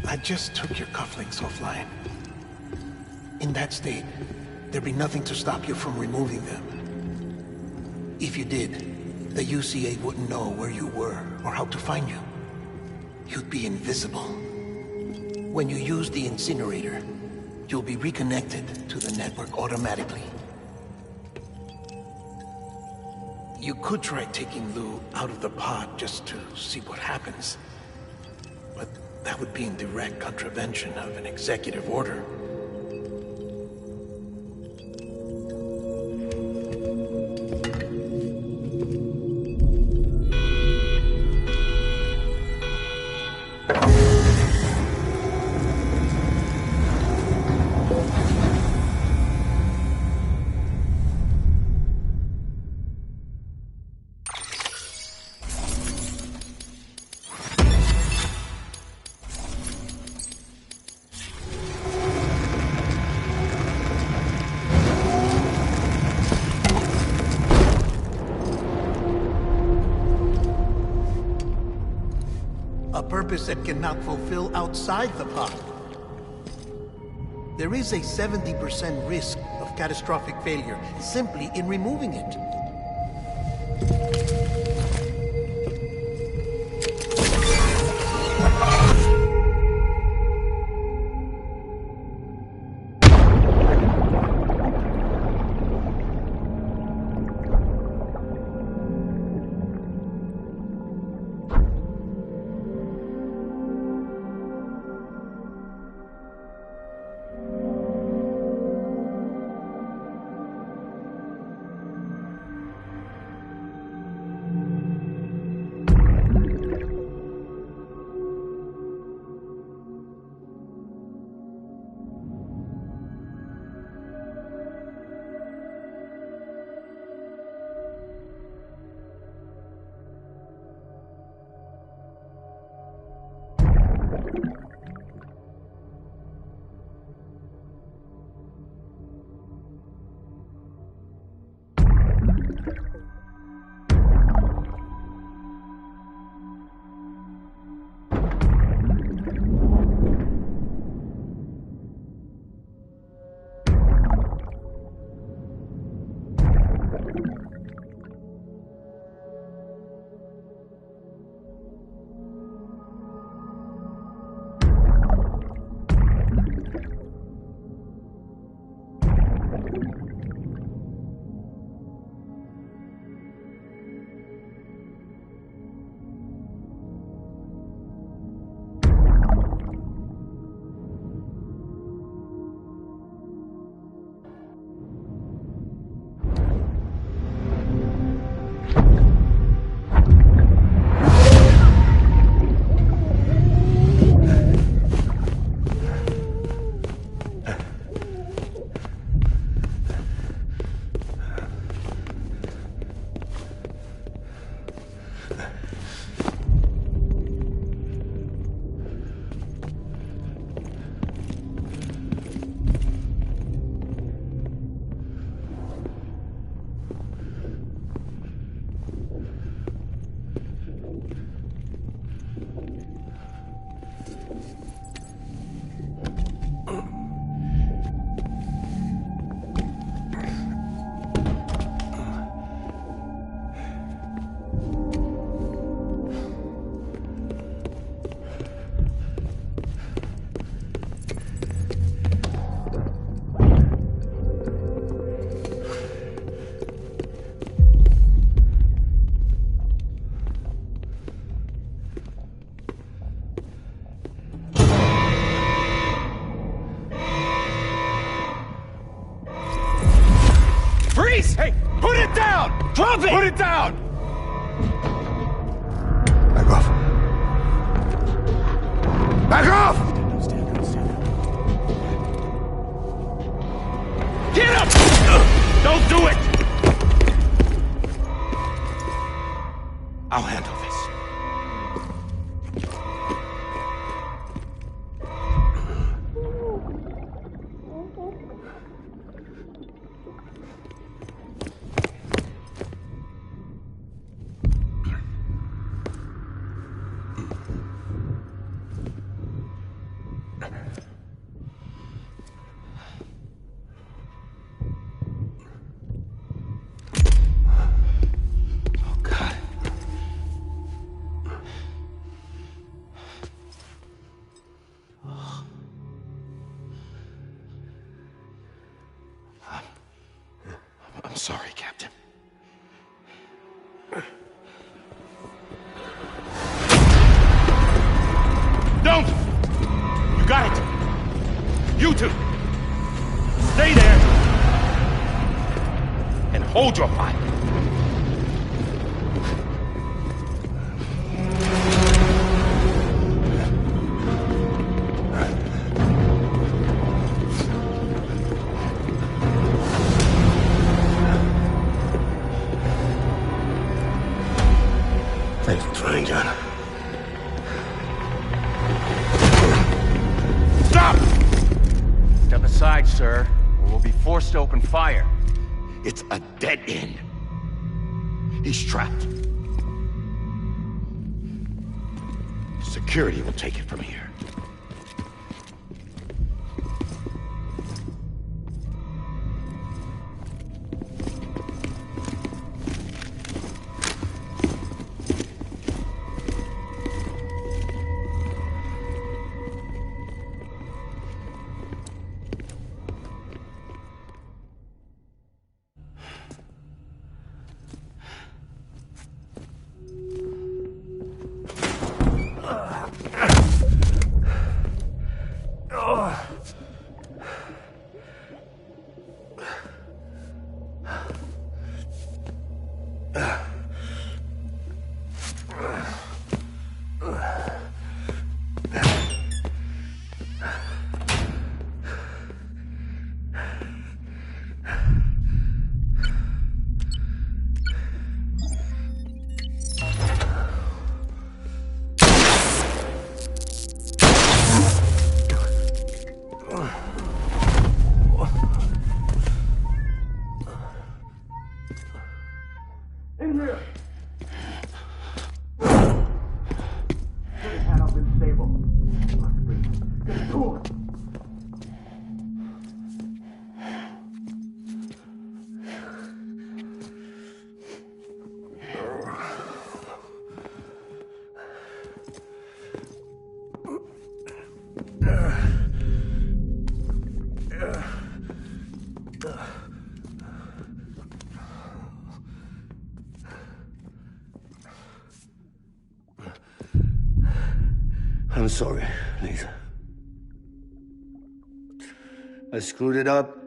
I just took your cufflinks offline. In that state, there'd be nothing to stop you from removing them. If you did, the UCA wouldn't know where you were or how to find you. You'd be invisible. When you use the incinerator, you'll be reconnected to the network automatically. You could try taking Lou out of the pod just to see what happens. But that would be in direct contravention of an executive order. A purpose that cannot fulfill outside the pod. There is a 70% risk of catastrophic failure simply in removing it. Hey, put it down! Drop it! Put it down! Back off. Back off! Get up! Don't do it! I'll handle this. I'm sorry, Captain. Hold your fire. Thanks for trying, John. Stop! Step aside, sir, or we'll be forced to open fire. It's a dead end. He's trapped. Security will take it from here. I'm sorry, Lisa. I screwed it up.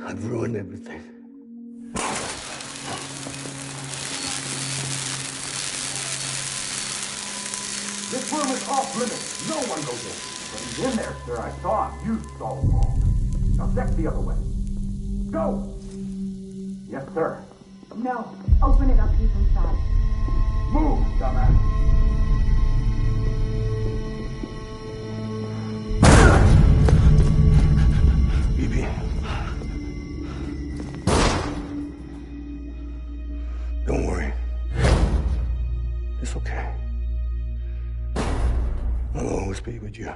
I've ruined everything. This room is off limits. No one goes in. But he's in there, sir. I saw him. You saw wrong. Now check the other way. Go! Yes, sir. No. Open it up. He's inside. Move, dumbass. Bibi. Don't worry. It's okay. I'll always be with you.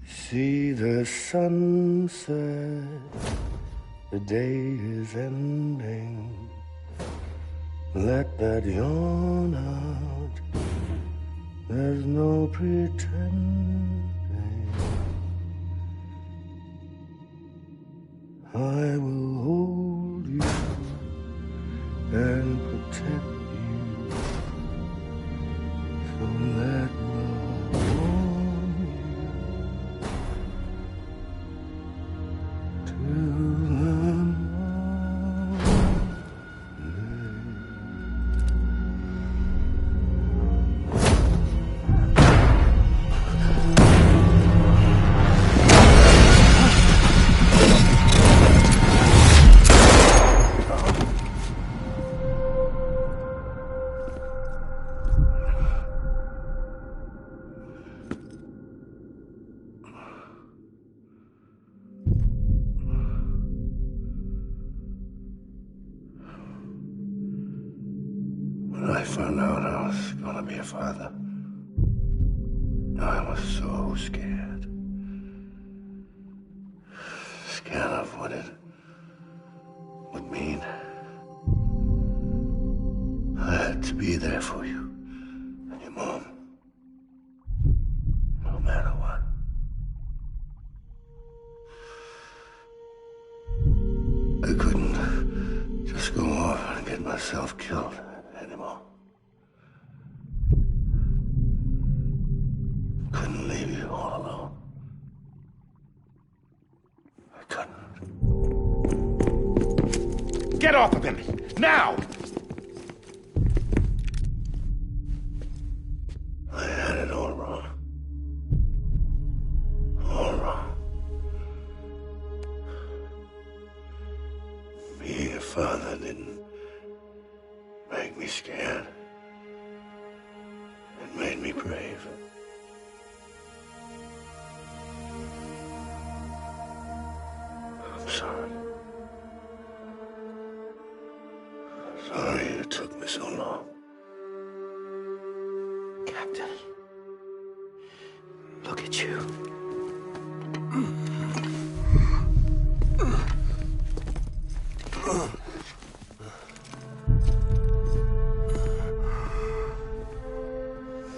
See the sunset. The day is ending. Let that yawn out. There's no pretending. I will hold you and protect you. So let love warm you till the When I found out I was gonna be a father, I was so scared. Scared of what it would mean. I had to be there for you and your mom, no matter what. I couldn't just go off and get myself killed anymore. Get off of him! Now! I had it all wrong. All wrong. Being a father didn't make me scared. It made me brave. I'm sorry. Sorry it took me so long. Captain, look at you.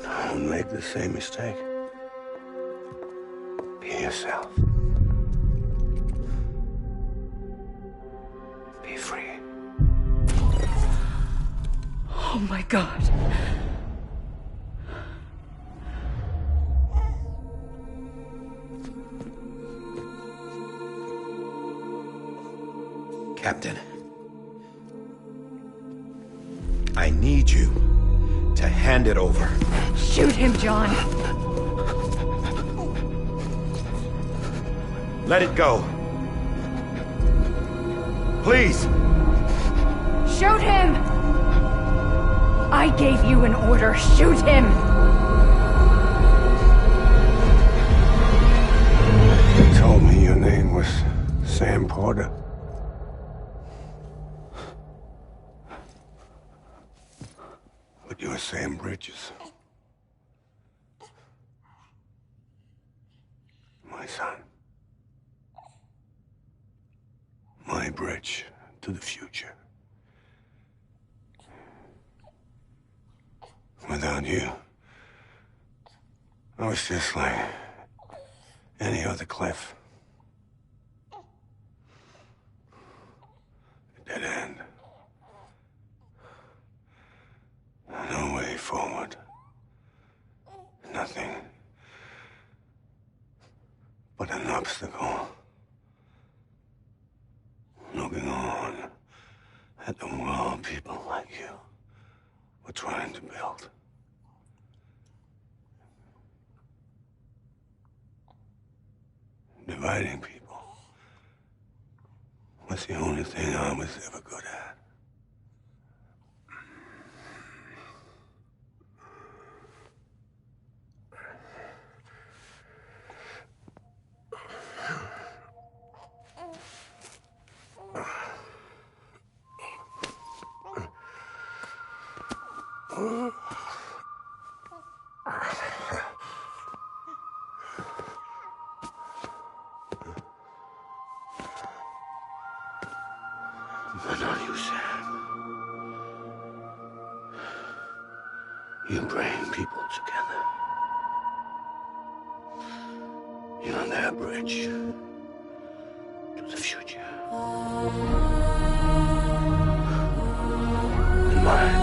Don't make the same mistake. Be yourself. Be free. Oh my God. Captain, I need you to hand it over. Shoot him, John. Let it go. Please. Shoot him! I gave you an order. Shoot him! You told me your name was Sam Porter. But you're Sam Bridges. My son. My bridge to the future. Without you, I was just like any other Cliff. A dead end. No way forward. Nothing but an obstacle. Looking on at the world people like you were trying to build. Dividing people was the only thing I was ever good at. But not you, Sam. You bring people together. You're their bridge to the future. And mine.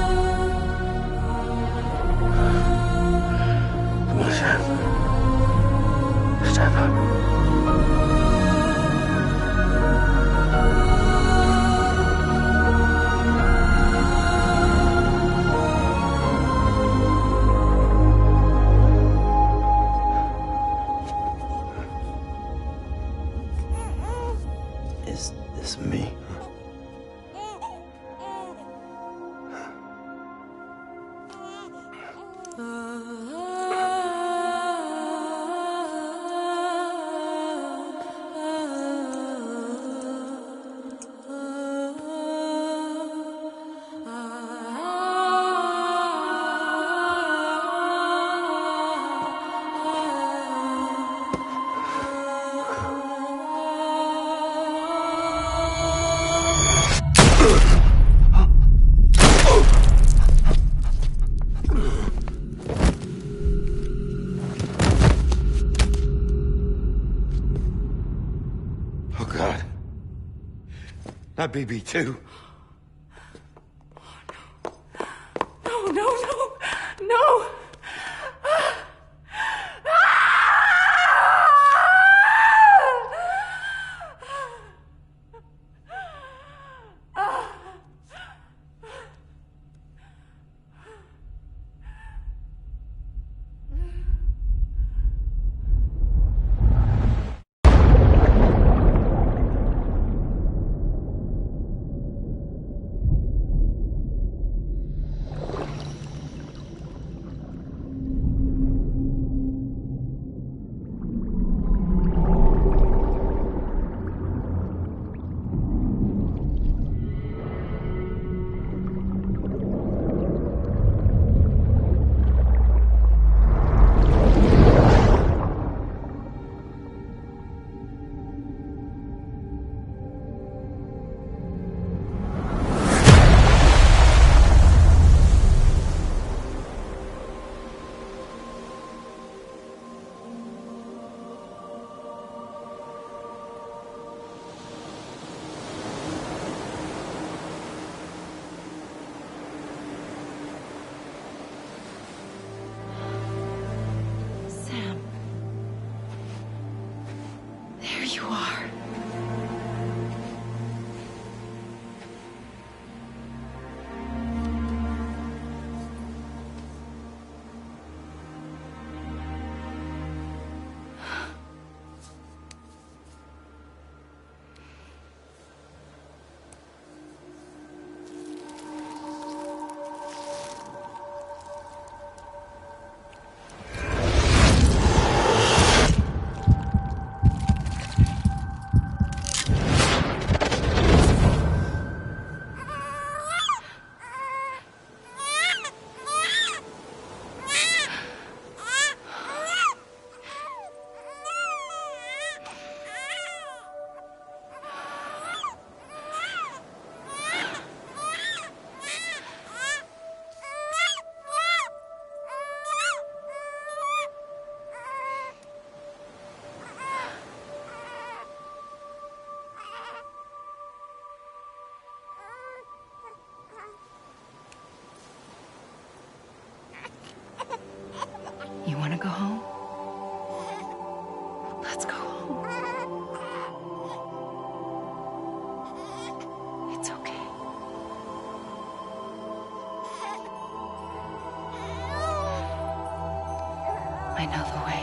Come on, Sam. Stand up. Is this me? Oh, God. Not BB2. No, no, no, no! I know the way.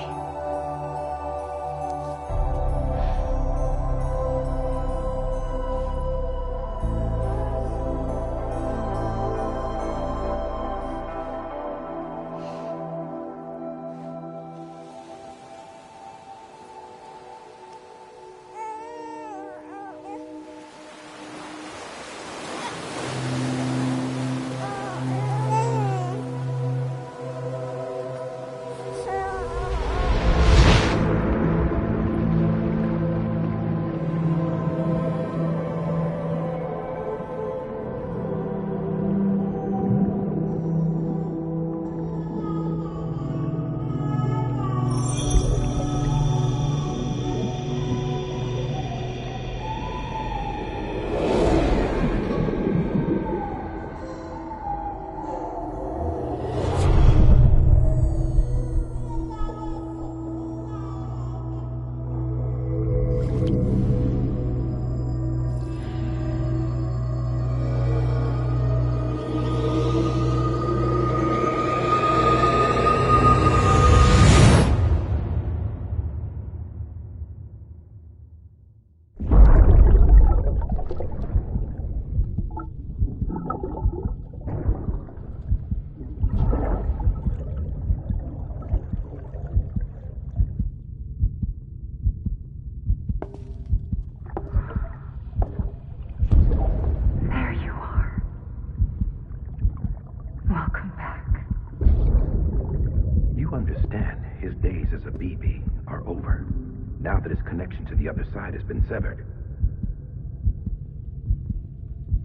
Now that his connection to the other side has been severed.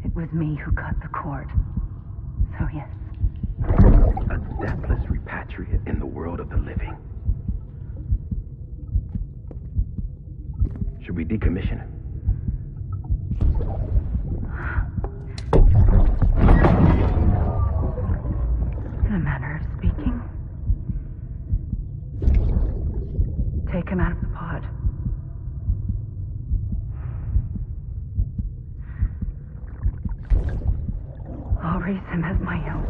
It was me who cut the cord. So yes. A deathless repatriate in the world of the living. Should we decommission him? In a manner of speaking. Take him out of the pod. I'll raise him as my own.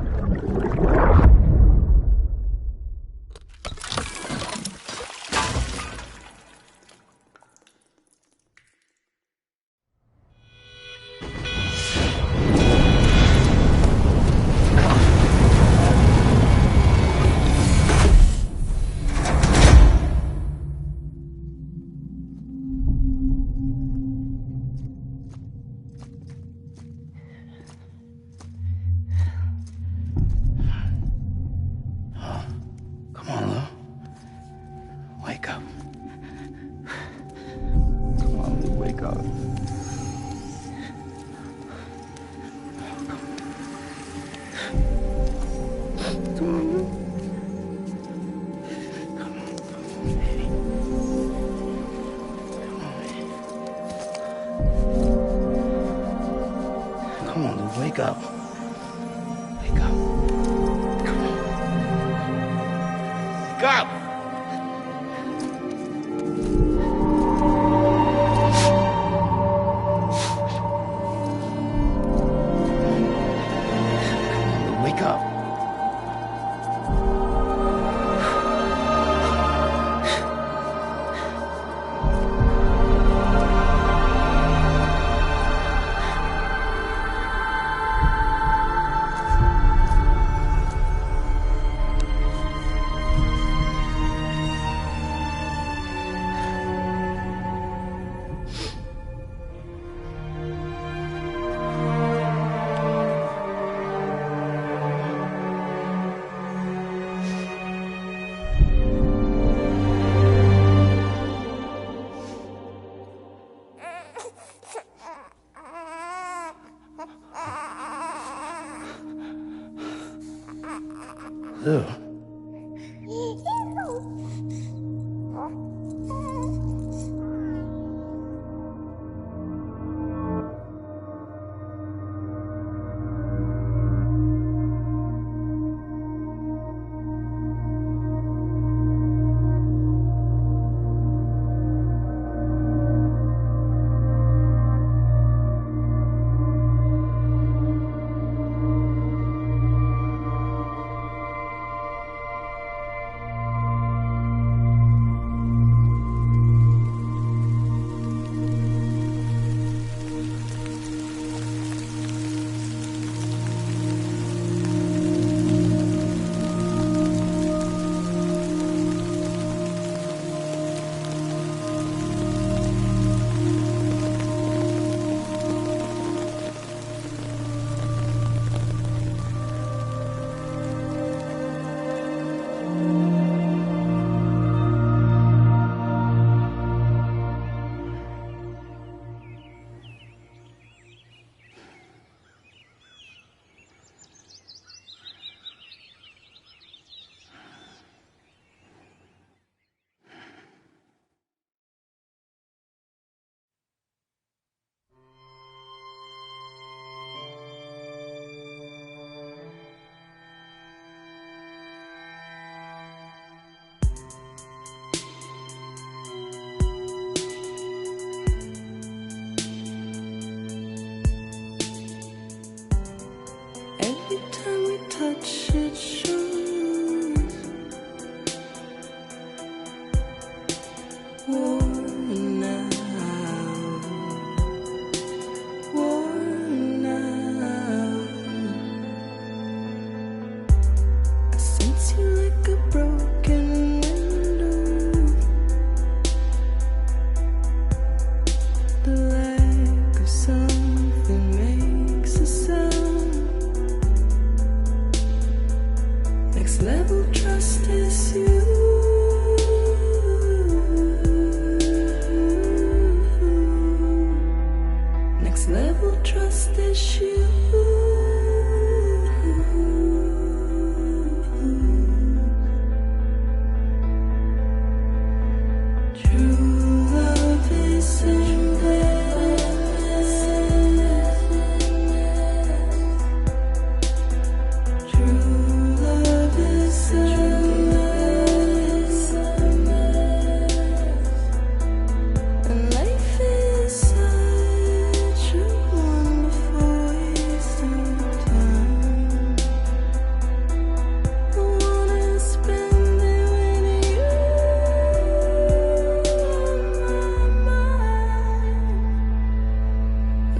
Come on, Lou, wake up. Wake up. Come on. Wake up! Wake up. Lou. trust issue. True love is endless. True love is endless. And life is such a wonderful waste of time. I wanna spend it with you on my mind.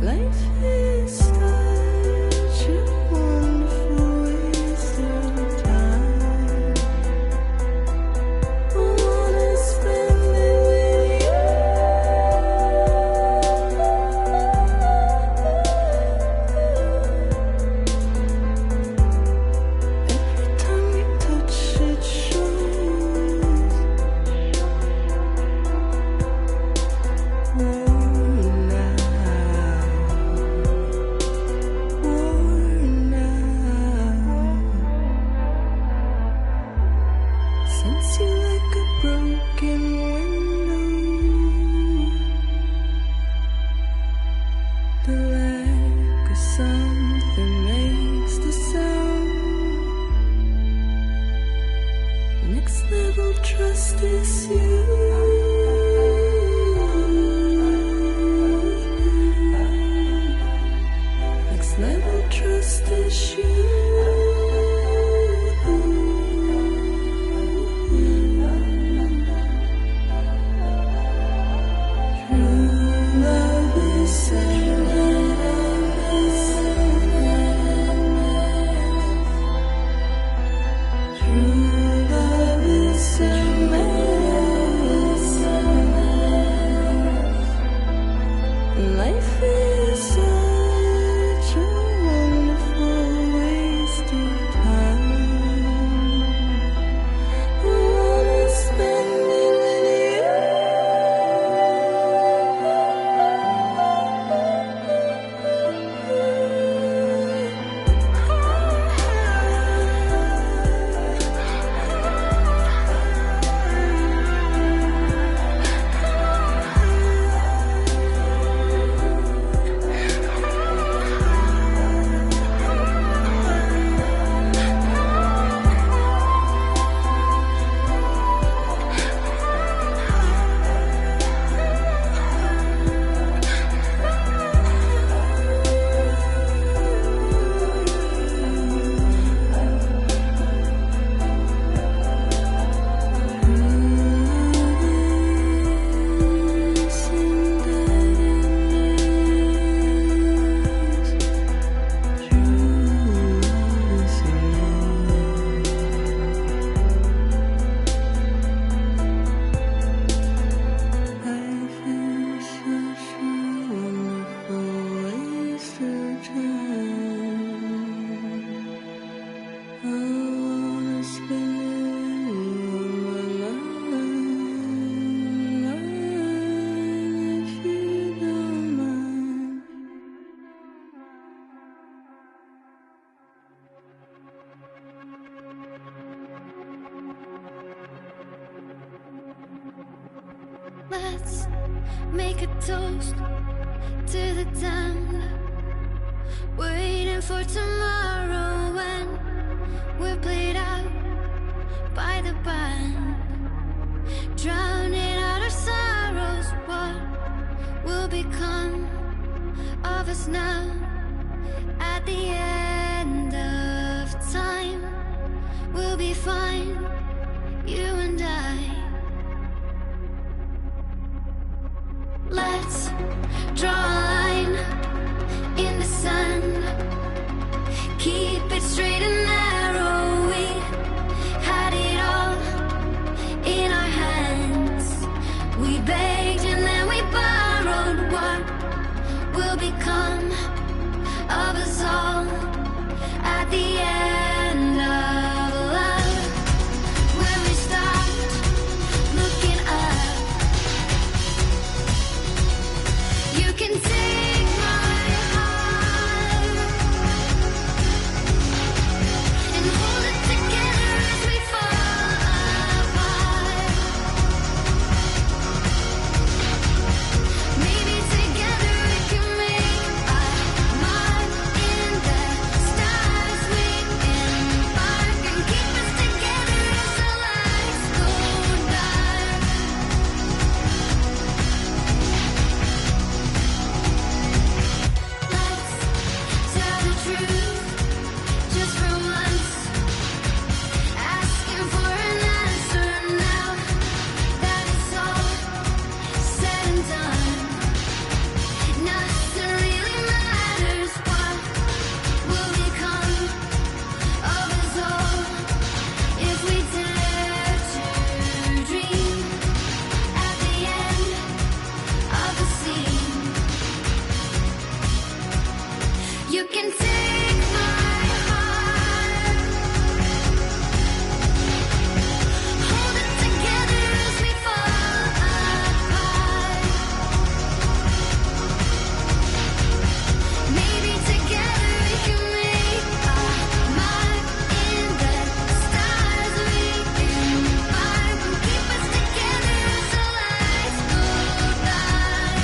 Life is such a wonderful waste of time. I wanna spend it with you. Every time we touch it shows. Worn out. Sense you like a broken window. The lack of something makes the sound. Next level trust is you. Next level trust is you. True love is endless. True love is endless. Life is such a wonderful waste of time. I wanna spend it with Let's make a toast to the damned. Waiting for tomorrow when we're played out by the band. Drowning out our sorrows, what will become of us now? At the end of time, we'll be fine, you and I. Let's draw a line in the sand. Keep it straight and narrow. We had it all in our hands. We begged and then we borrowed. What will become of us all at the end of love? When we stopped looking up, you can take my heart. You can take my heart, hold it together as we fall apart. Maybe together we can make a mark in the stars. We embark and keep us together as the lights go by.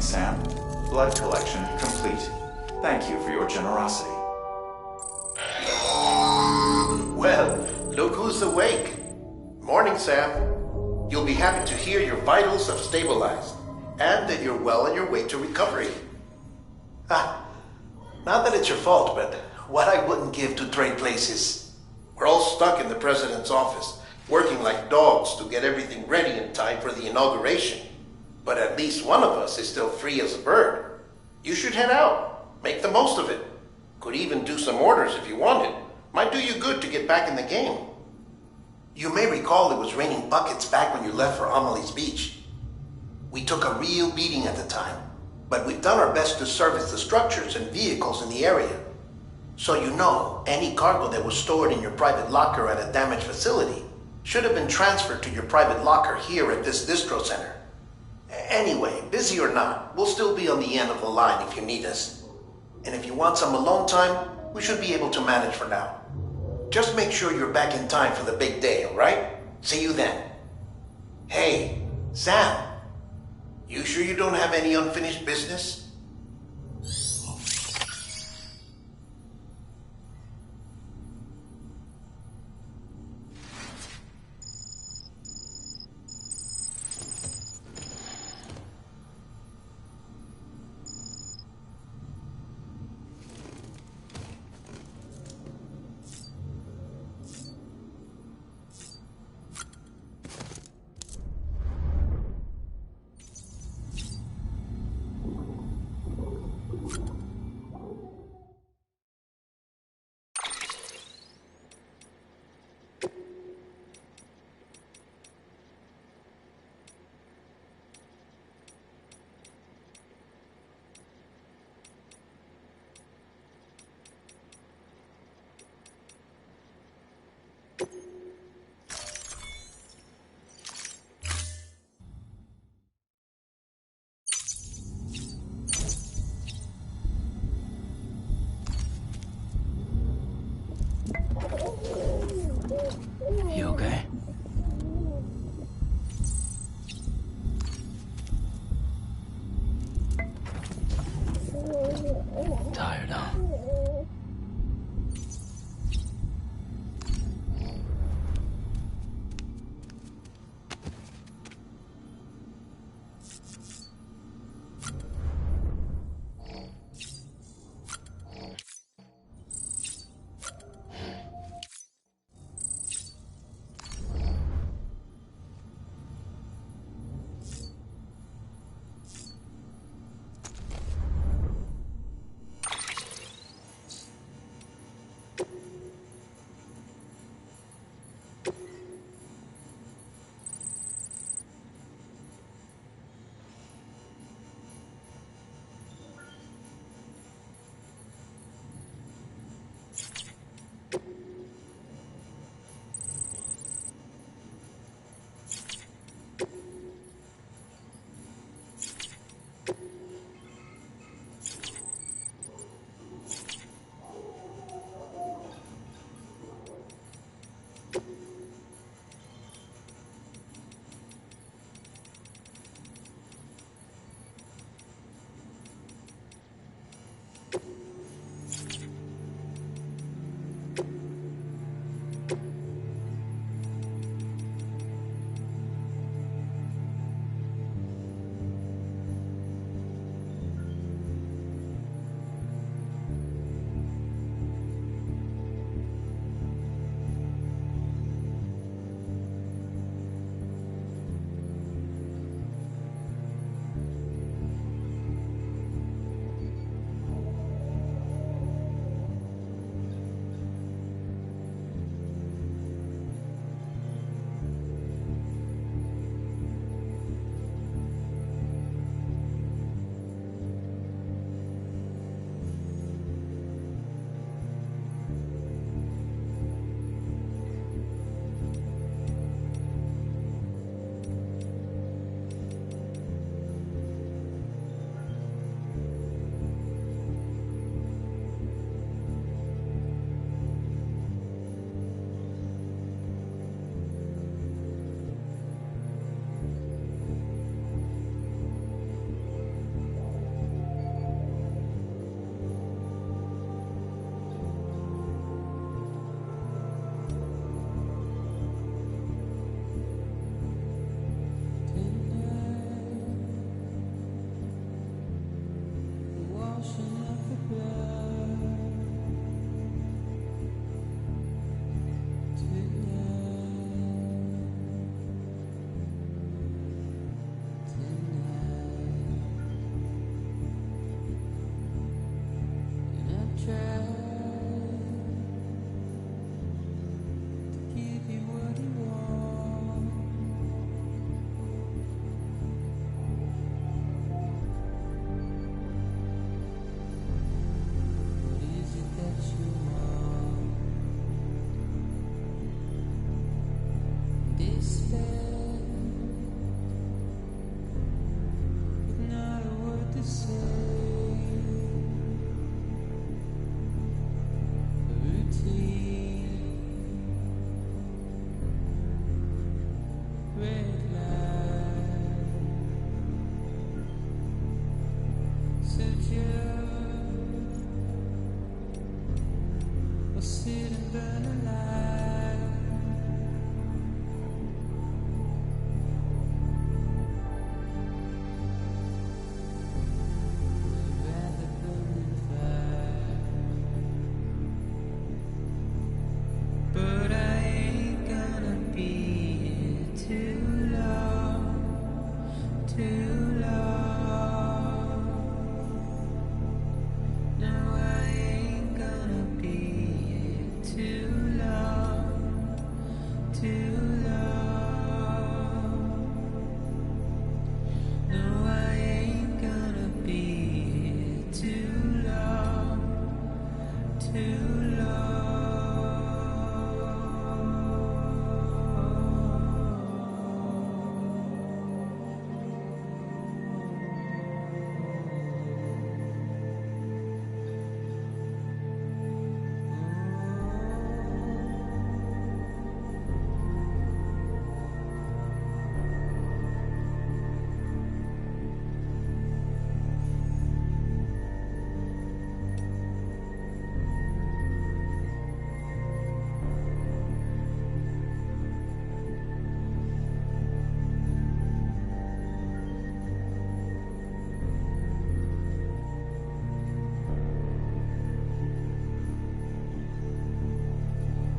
morning, Sam. Blood collection complete. Thank you for your generosity. Well, look who's awake. Morning, Sam. You'll be happy to hear your vitals have stabilized, and that you're well on your way to recovery. Not that it's your fault, but what I wouldn't give to trade places. We're all stuck in the president's office, working like dogs to get everything ready in time for the inauguration. But at least one of us is still free as a bird. You should head out. Make the most of it. Could even do some orders if you wanted. Might do you good to get back in the game. You may recall it was raining buckets back when you left for Amelie's Beach. We took a real beating at the time, but we've done our best to service the structures and vehicles in the area. So you know, any cargo that was stored in your private locker at a damaged facility should have been transferred to your private locker here at this distro center. Anyway, busy or not, we'll still be on the end of the line if you need us. And if you want some alone time, we should be able to manage for now. Just make sure you're back in time for the big day, alright? See you then. Hey, Sam. You sure you don't have any unfinished business? You okay? Tired, huh?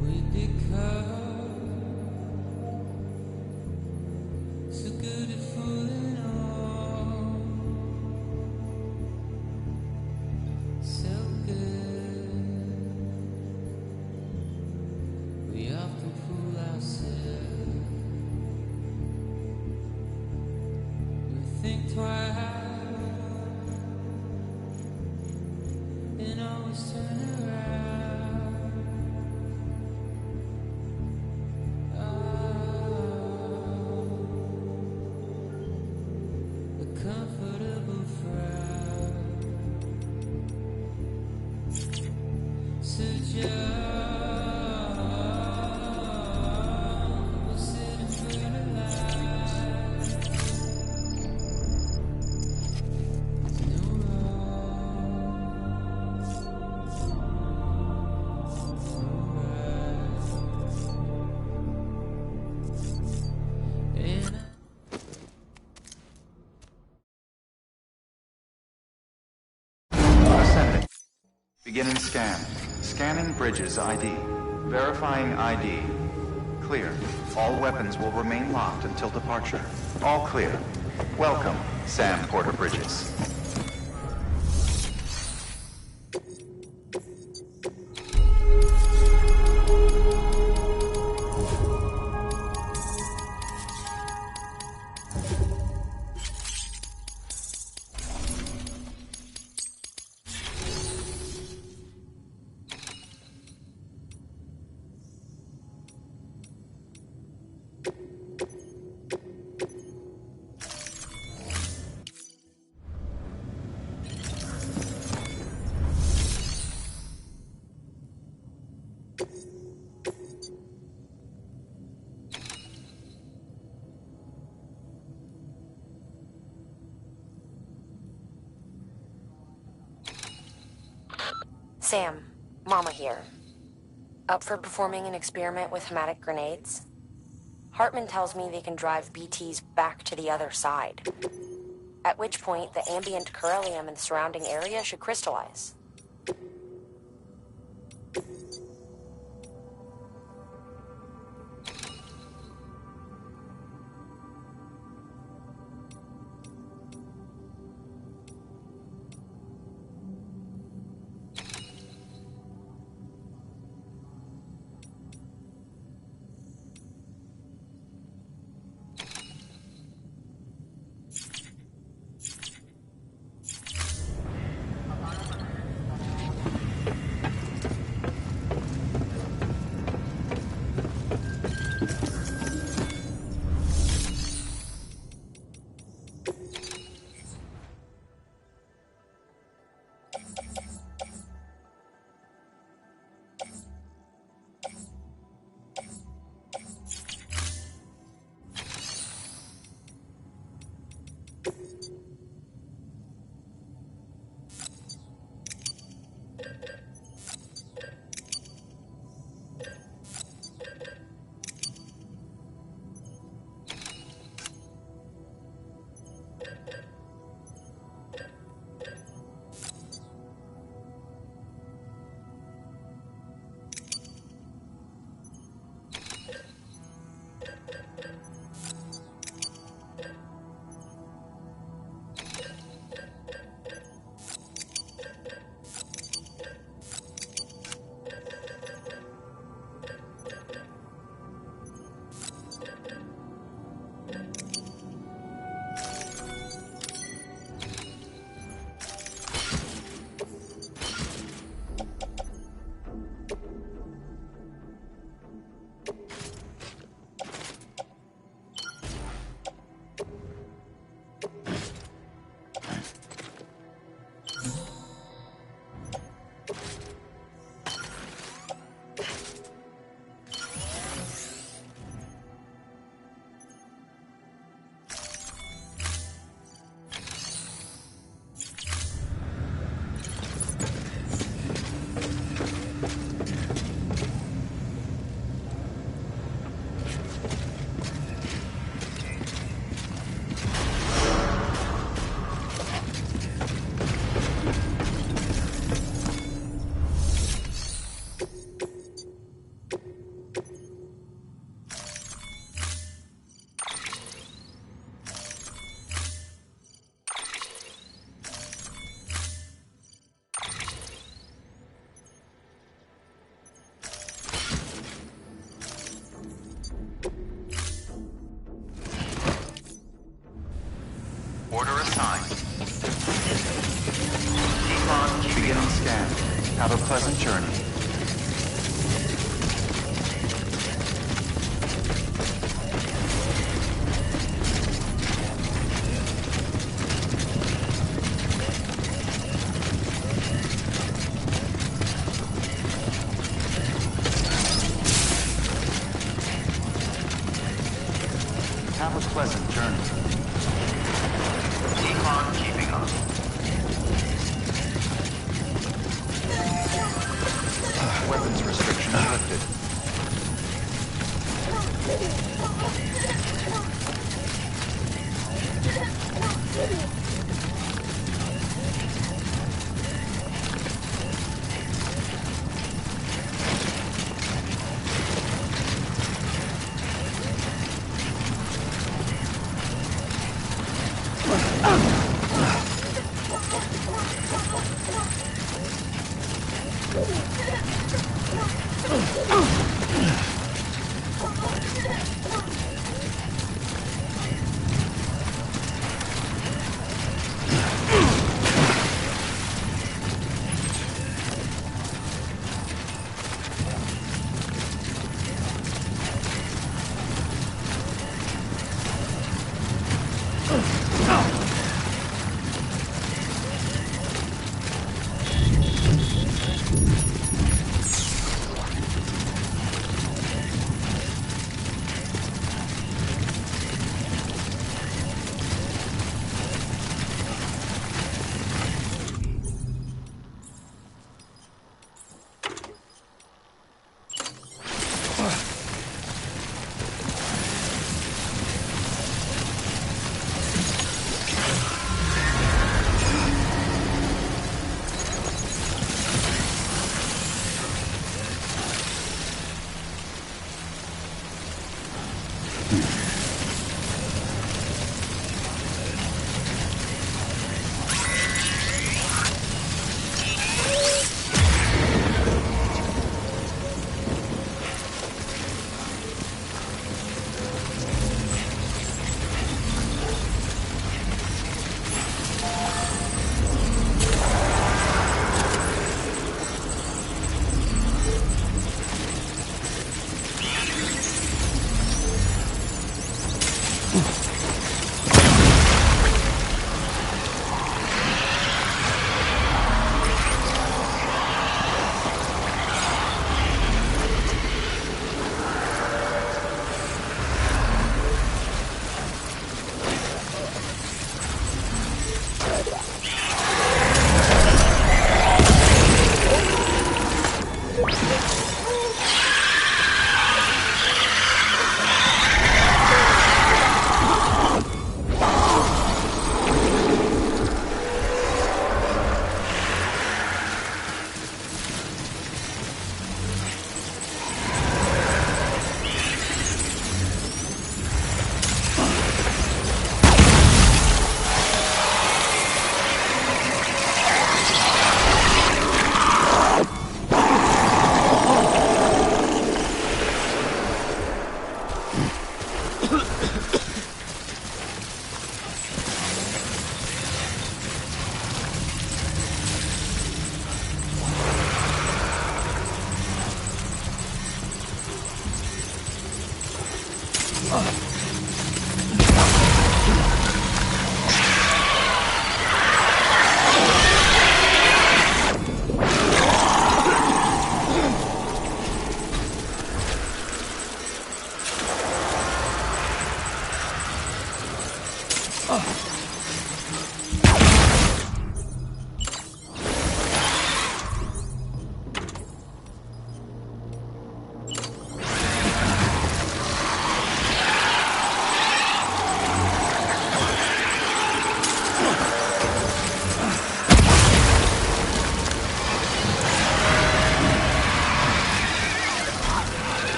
We'd become so good at fooling on, so good. We often fool ourselves. We think twice and always turn around. A comfortable frown. So we'll sit and burn alive. No Ascending. Beginning scan. Scanning bridges ID. Verifying ID. Clear. All weapons will remain locked until departure. All clear. Welcome, Sam Porter Bridges. Sam, Mama here. Up for performing an experiment with hematic grenades? Hartman tells me they can drive BTs back to the other side. At which point, the ambient beryllium in the surrounding area should crystallize. Have a pleasant journey. Decon keeping up. Weapons restrictions lifted.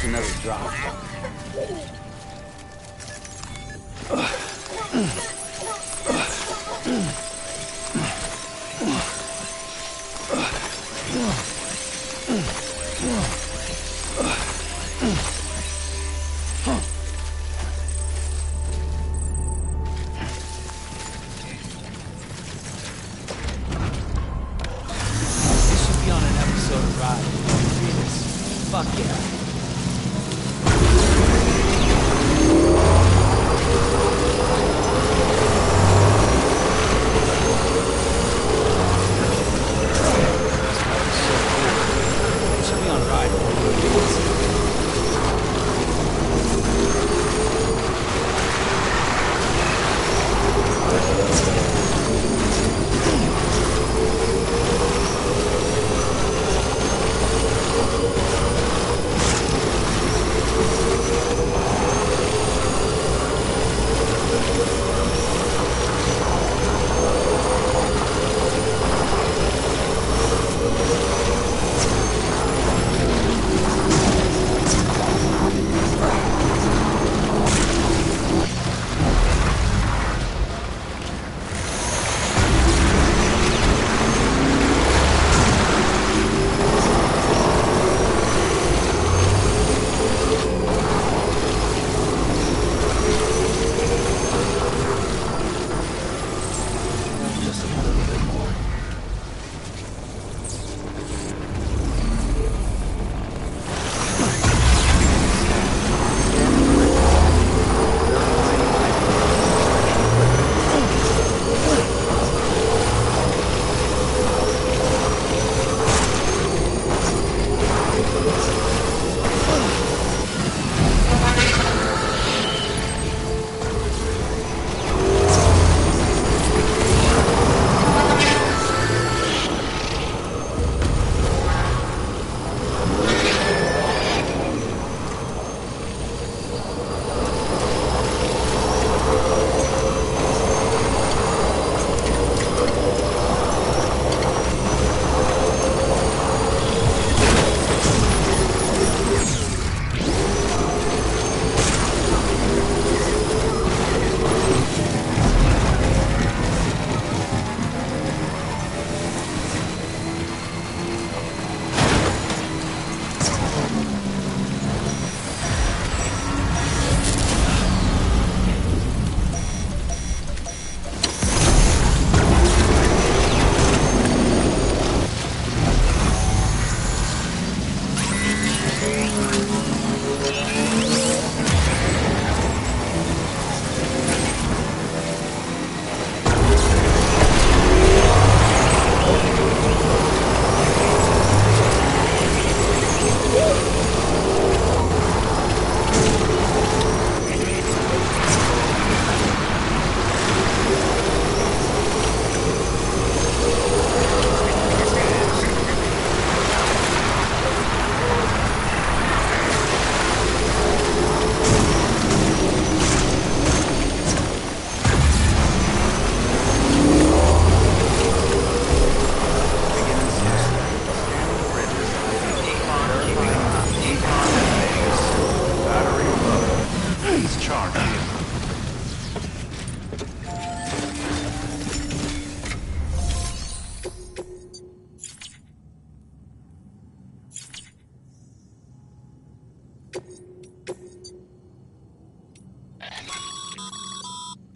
There's another drop. Fuck yeah. Should be on a ride.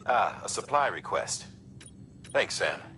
Ah, a supply request. Thanks, Sam.